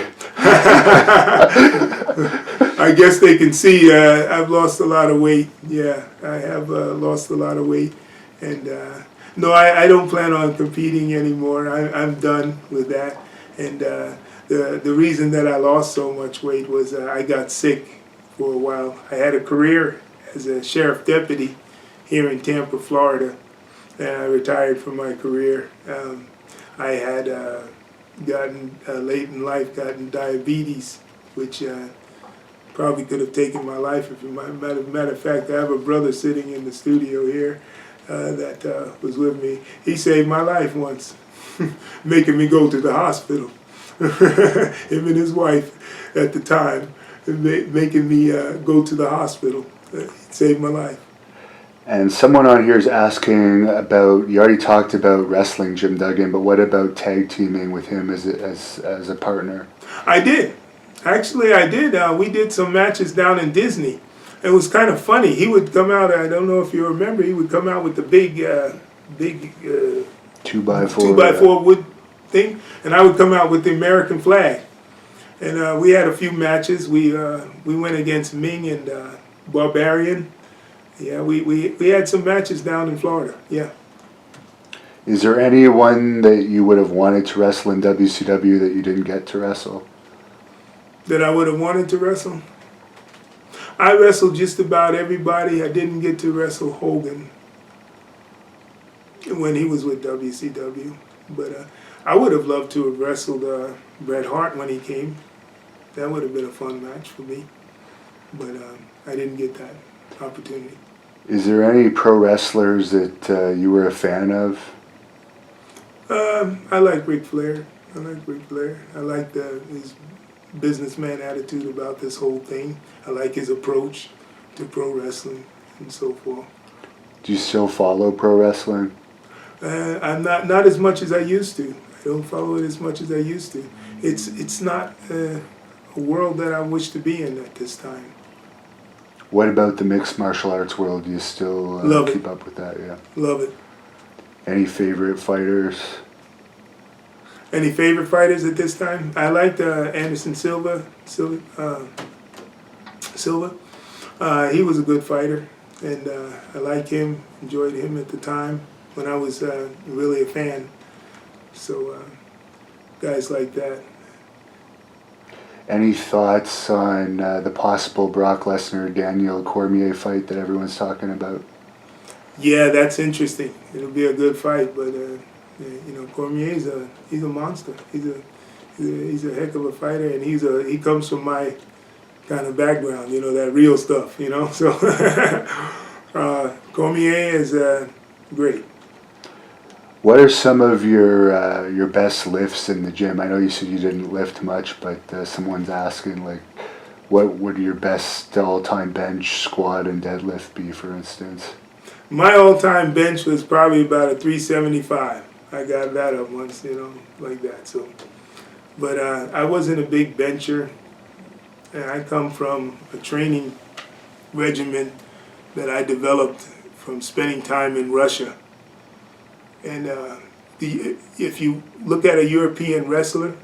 I guess they can see I've lost a lot of weight. Yeah, I have lost a lot of weight. And no, I don't plan on competing anymore. I'm done with that. And the reason that I lost so much weight was I got sick for a while. I had a career as a sheriff deputy here in Tampa, Florida, and I retired from my career. I had gotten, late in life, gotten diabetes, which probably could have taken my life. Matter of fact, I have a brother sitting in the studio here that was with me. He saved my life once, making me go to the hospital. Him and his wife at the time, making me go to the hospital. It saved my life. And someone on here is asking about, you already talked about wrestling Jim Duggan, but what about tag teaming with him as a partner? I did. Actually, I did. We did some matches down in Disney. It was kind of funny. He would come out, I don't know if you remember, he would come out with the big 2x4 wood thing, and I would come out with the American flag. And we had a few matches. We went against Ming and Barbarian. Yeah, we had some matches down in Florida, yeah. Is there anyone that you would have wanted to wrestle in WCW that you didn't get to wrestle? That I would have wanted to wrestle? I wrestled just about everybody. I didn't get to wrestle Hogan when he was with WCW. But I would have loved to have wrestled Bret Hart when he came. That would have been a fun match for me. But I didn't get that opportunity. Is there any pro wrestlers that you were a fan of? I like Ric Flair. I like his businessman attitude about this whole thing. I like his approach to pro wrestling and so forth. Do you still follow pro wrestling? I'm not as much as I used to. I don't follow it as much as I used to. It's not a world that I wish to be in at this time. What about the mixed martial arts world? Do you still keep up with that? Yeah. Love it. Any favorite fighters? Any favorite fighters at this time? I liked Anderson Silva. He was a good fighter, and I liked him. Enjoyed him at the time when I was really a fan. So guys like that. Any thoughts on the possible Brock Lesnar-Daniel Cormier fight that everyone's talking about? Yeah, that's interesting. It'll be a good fight, but Cormier's he's a monster. He's a heck of a fighter, and he comes from my kind of background, that real stuff, So Cormier is great. What are some of your best lifts in the gym? I know you said you didn't lift much, but someone's asking, like, what would your best all-time bench, squat, and deadlift be, for instance? My all-time bench was probably about a 375. I got that up once, like that. So, but I wasn't a big bencher. and I come from a training regimen that I developed from spending time in Russia. And if you look at a European wrestler,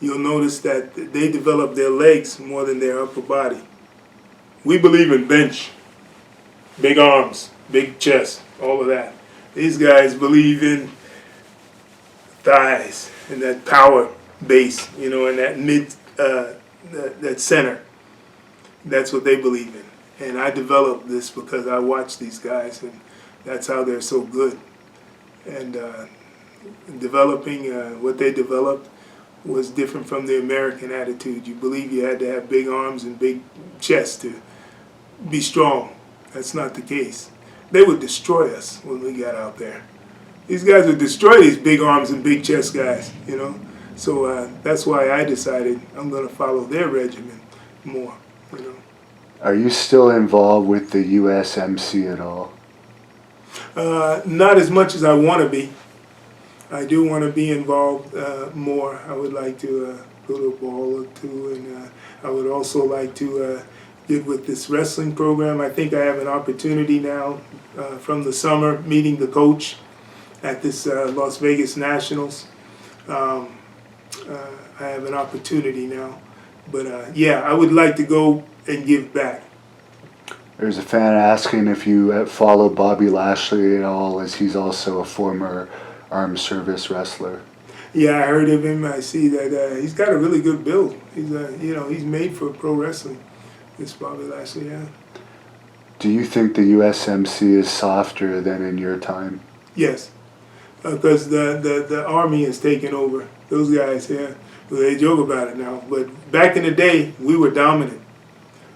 you'll notice that they develop their legs more than their upper body. We believe in bench, big arms, big chest, all of that. These guys believe in thighs and that power base, you know, and that mid, that center. That's what they believe in. And I developed this because I watched these guys, and that's how they're so good. And developing what they developed was different from the American attitude. You believe you had to have big arms and big chest to be strong. That's not the case. They would destroy us when we got out there. These guys would destroy these big arms and big chest guys, you know. So that's why I decided I'm going to follow their regimen more, you know. Are you still involved with the USMC at all? Not as much as I want to be. I do want to be involved more. I would like to go to a ball or two, and I would also like to get with this wrestling program. I think I have an opportunity now from the summer, meeting the coach at this Las Vegas Nationals. I have an opportunity now. But yeah, I would like to go and give back. There's a fan asking if you follow Bobby Lashley at all, as he's also a former armed service wrestler. Yeah, I heard of him. I see that he's got a really good build. He's he's made for pro wrestling. This Bobby Lashley, yeah. Do you think the USMC is softer than in your time? Yes, because the Army has taken over. Those guys, yeah, they joke about it now. But back in the day, we were dominant.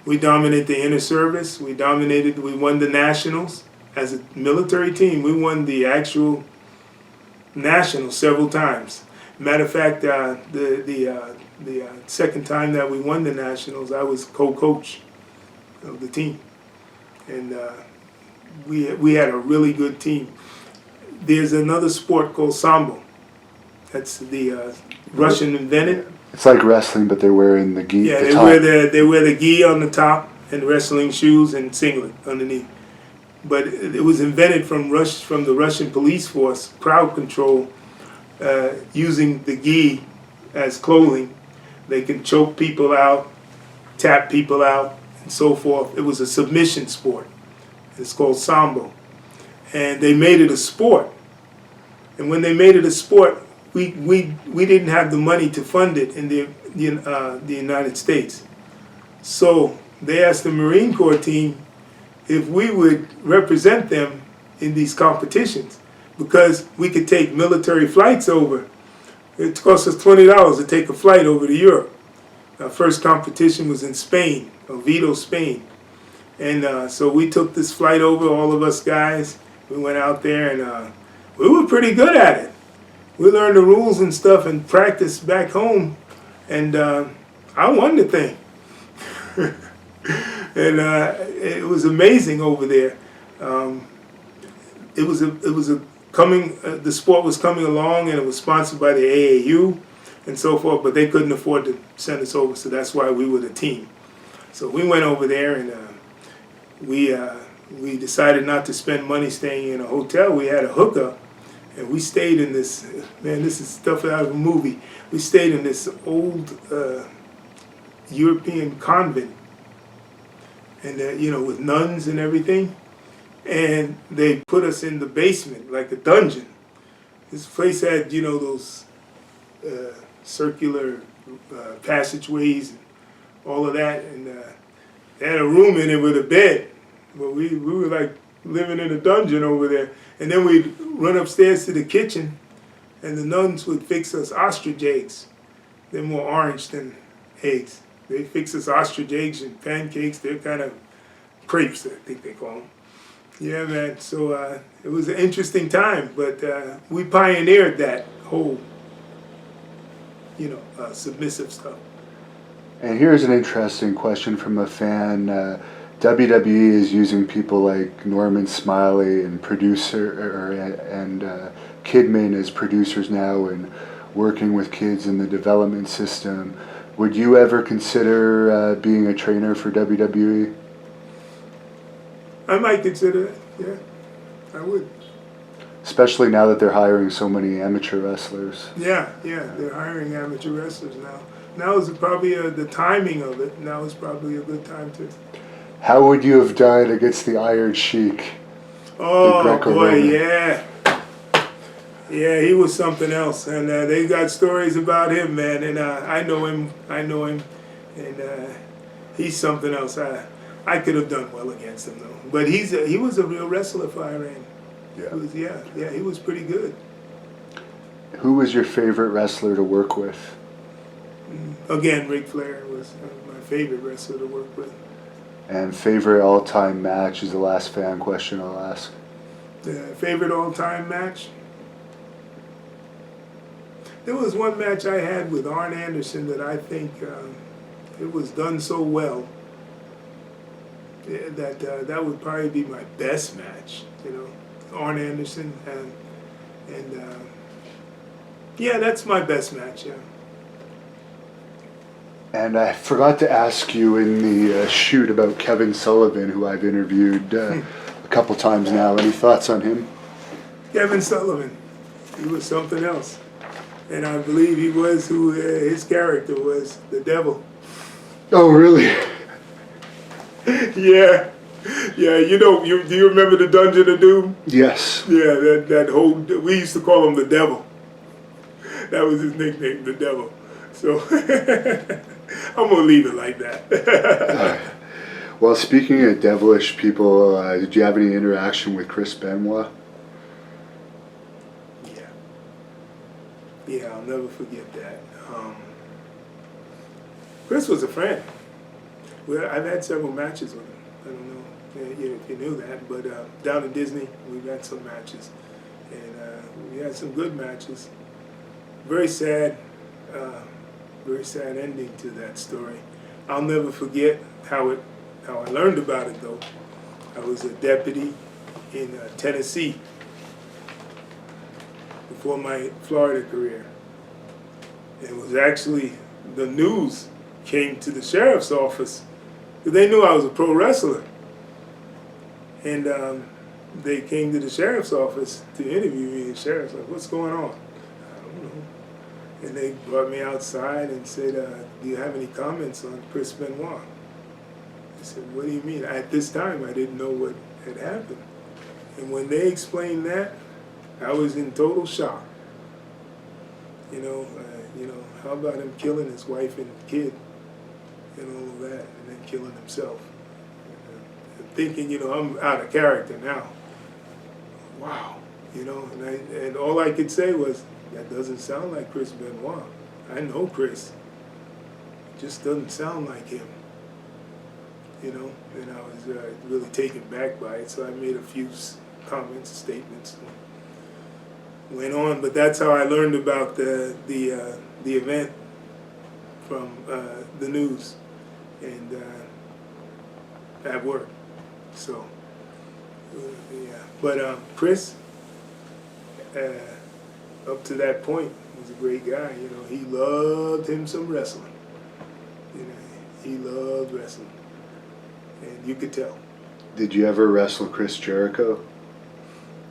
We dominated the inner service. We won the nationals. As a military team, we won the actual nationals several times. Matter of fact, the second time that we won the nationals, I was co-coach of the team. And we had a really good team. There's another sport called Sambo. That's the Russian invented. It's like wrestling, but they're wearing the gi. Yeah, they wear the gi on the top and wrestling shoes and singlet underneath. But it was invented from the Russian police force, crowd control, using the gi as clothing. They can choke people out, tap people out, and so forth. It was a submission sport. It's called Sambo. And they made it a sport. And when they made it a sport, we didn't have the money to fund it in the United States. So they asked the Marine Corps team if we would represent them in these competitions, because we could take military flights over. It cost us $20 to take a flight over to Europe. Our first competition was in Spain, Oviedo, Spain. And so we took this flight over, all of us guys. We went out there, and we were pretty good at it. We learned the rules and stuff and practiced back home, and I won the thing. And it was amazing over there. The sport was coming along, and it was sponsored by the AAU and so forth, but they couldn't afford to send us over, so that's why we were the team. So we went over there, and we decided not to spend money staying in a hotel. We had a hookup, and we stayed in this, man, this is stuff out of a movie. We stayed in this old European convent, and with nuns and everything. And they put us in the basement, like a dungeon. This place had, those circular passageways and all of that. And they had a room in it with a bed. But we were like living in a dungeon over there. And then we'd run upstairs to the kitchen, and the nuns would fix us ostrich eggs. They're more orange than eggs. They fix us ostrich eggs and pancakes. They're kind of crepes, I think they call them. Yeah, man. So it was an interesting time, but we pioneered that whole, submissive stuff. And here's an interesting question from a fan. WWE is using people like Norman Smiley and Kidman as producers now, and working with kids in the development system. Would you ever consider being a trainer for WWE? I might consider it. Yeah, I would. Especially now that they're hiring so many amateur wrestlers. Yeah, they're hiring amateur wrestlers now. Now is probably the timing of it. Now is probably a good time to. How would you have done against the Iron Sheik? Oh boy, yeah. Yeah, he was something else, and they got stories about him, man. And I know him, and he's something else. I could have done well against him though, but he was a real wrestler for Iran. Yeah. He was pretty good. Who was your favorite wrestler to work with? Again, Ric Flair was my favorite wrestler to work with. And favorite all-time match is the last fan question I'll ask. Favorite all-time match? There was one match I had with Arn Anderson that I think it was done so well that would probably be my best match. You know, Arn Anderson and yeah, that's my best match. Yeah. And I forgot to ask you in the shoot about Kevin Sullivan, who I've interviewed a couple times now. Any thoughts on him? Kevin Sullivan, he was something else. And I believe he was who his character was, the devil. Oh, really? Yeah. You know, do you remember the Dungeon of Doom? Yes. Yeah, that whole, we used to call him the devil. That was his nickname, the devil. So I'm going to leave it like that. Well, speaking of devilish people, did you have any interaction with Chris Benoit? Yeah, I'll never forget that. Chris was a friend. Well, I've had several matches with him. I don't know if you knew that, but down in Disney, we've had some matches. And we had some good matches. Very sad ending to that story. I'll never forget how I learned about it, though. I was a deputy in Tennessee before my Florida career. It was actually, the news came to the sheriff's office. They knew I was a pro wrestler. And they came to the sheriff's office to interview me, and the sheriff's like, what's going on? I don't know. And they brought me outside and said, do you have any comments on Chris Benoit? I said, what do you mean? At this time, I didn't know what had happened. And when they explained that, I was in total shock. You know, how about him killing his wife and kid and all of that, and then killing himself? And thinking, I'm out of character now. Wow, and all I could say was, that doesn't sound like Chris Benoit. I know Chris. It just doesn't sound like him. And I was really taken back by it, so I made a few comments, statements, went on. But that's how I learned about the event from the news and at work. So yeah, but Chris, up to that point, was a great guy. He loved him some wrestling. He loved wrestling, and you could tell. Did you ever wrestle Chris Jericho?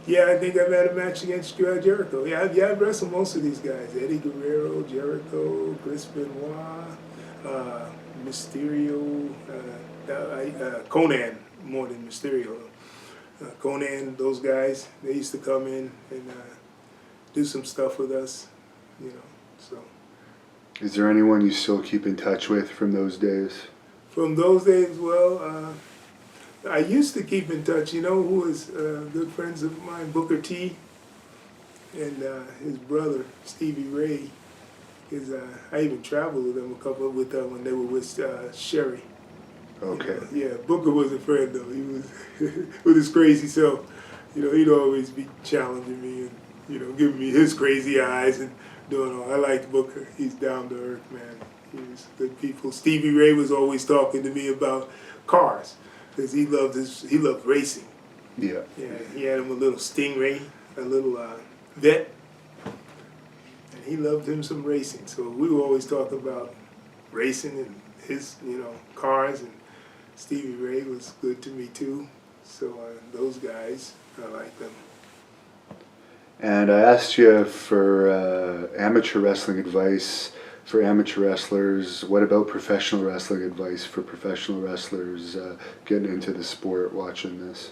Yeah, I think I've had a match against Jericho. Yeah, I've wrestled most of these guys. Eddie Guerrero, Jericho, Chris Benoit, Mysterio, Conan, more than Mysterio. Conan, those guys, they used to come in and do some stuff with us, so. Is there anyone you still keep in touch with from those days? From those days, well, I used to keep in touch. Who was good friends of mine, Booker T, and his brother Stevie Ray. I even traveled with them when they were with Sherry. Okay. Yeah, Booker was a friend though. He was with his crazy self. He'd always be challenging me and giving me his crazy eyes and doing all. I liked Booker. He's down to earth, man. He was good people. Stevie Ray was always talking to me about cars. Because he loved racing. Yeah. Yeah, he had him a little Stingray, a little Vet, and he loved him some racing. So we were always talking about racing and his, cars, and Stevie Ray was good to me too. So those guys, I like them. And I asked you for amateur wrestling advice for amateur wrestlers. What about professional wrestling advice for professional wrestlers getting into the sport, watching this?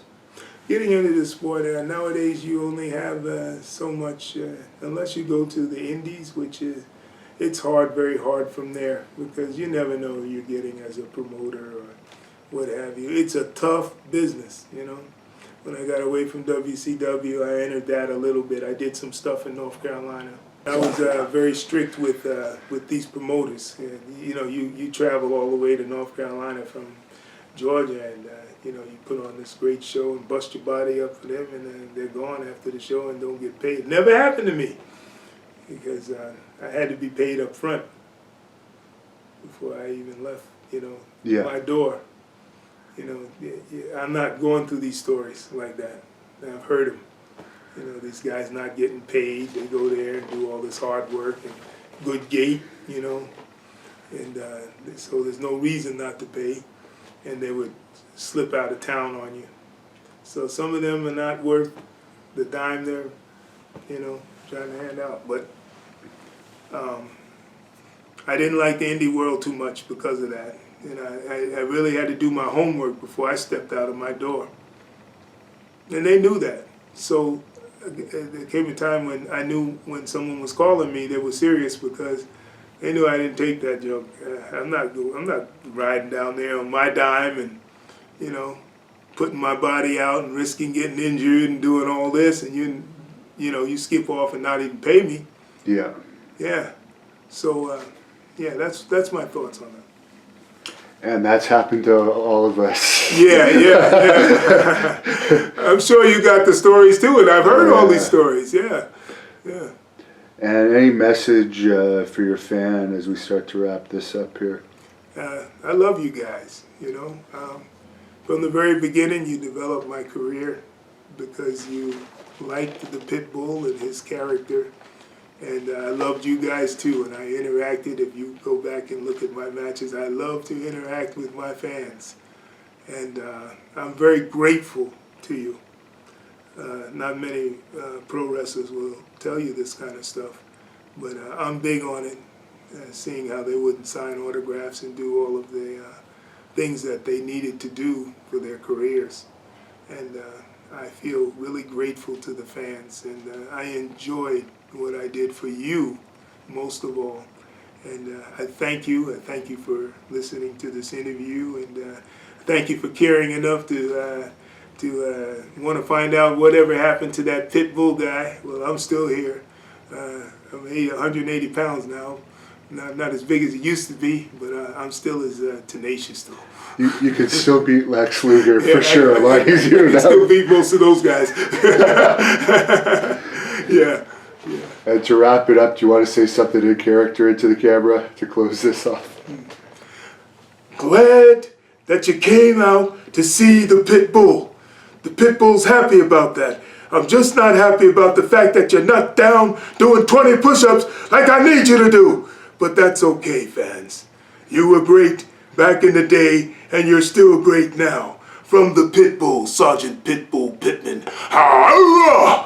Getting into the sport, nowadays you only have so much, unless you go to the indies, which is, it's hard, very hard from there, because you never know who you're getting as a promoter or what have you. It's a tough business, When I got away from WCW, I entered that a little bit. I did some stuff in North Carolina. I was very strict with these promoters. You travel all the way to North Carolina from Georgia, and you put on this great show and bust your body up for them, and then they're gone after the show and don't get paid. Never happened to me, because I had to be paid up front before I even left, my door. I'm not going through these stories like that. I've heard them. These guys not getting paid. They go there and do all this hard work and good gate, and so there's no reason not to pay, and they would slip out of town on you. So some of them are not worth the dime they're, trying to hand out. But I didn't like the indie world too much because of that. And I really had to do my homework before I stepped out of my door. And they knew that. So there came a time when I knew when someone was calling me, they were serious, because they knew I didn't take that junk. I'm not riding down there on my dime and, putting my body out and risking getting injured and doing all this, and you skip off and not even pay me. Yeah. Yeah. So, that's my thoughts on that. And that's happened to all of us. Yeah. I'm sure you got the stories too, and I've heard all these stories. Yeah. And any message for your fan as we start to wrap this up here? I love you guys. From the very beginning, you developed my career because you liked the Pitbull and his character. And I loved you guys too, and I interacted. If you go back and look at my matches, I love to interact with my fans. And I'm very grateful to you. Not many pro wrestlers will tell you this kind of stuff, but I'm big on it, seeing how they wouldn't sign autographs and do all of the things that they needed to do for their careers. And I feel really grateful to the fans, and I enjoyed what I did for you, most of all. And I thank you. I thank you for listening to this interview, and thank you for caring enough to want to find out whatever happened to that Pitbull guy. Well, I'm still here. I'm 180 pounds now. Not as big as it used to be, but I'm still as tenacious though. You could still beat Lex Luger for sure. A lot easier now. I can still beat most of those guys. Yeah. And to wrap it up, do you want to say something in character into the camera to close this off? Glad that you came out to see the Pitbull. The Pitbull's happy about that. I'm just not happy about the fact that you're not down doing 20 push-ups like I need you to do. But that's okay, fans. You were great back in the day, and you're still great now. From the Pitbull, Sergeant Pitbull Pittman. Hurrah!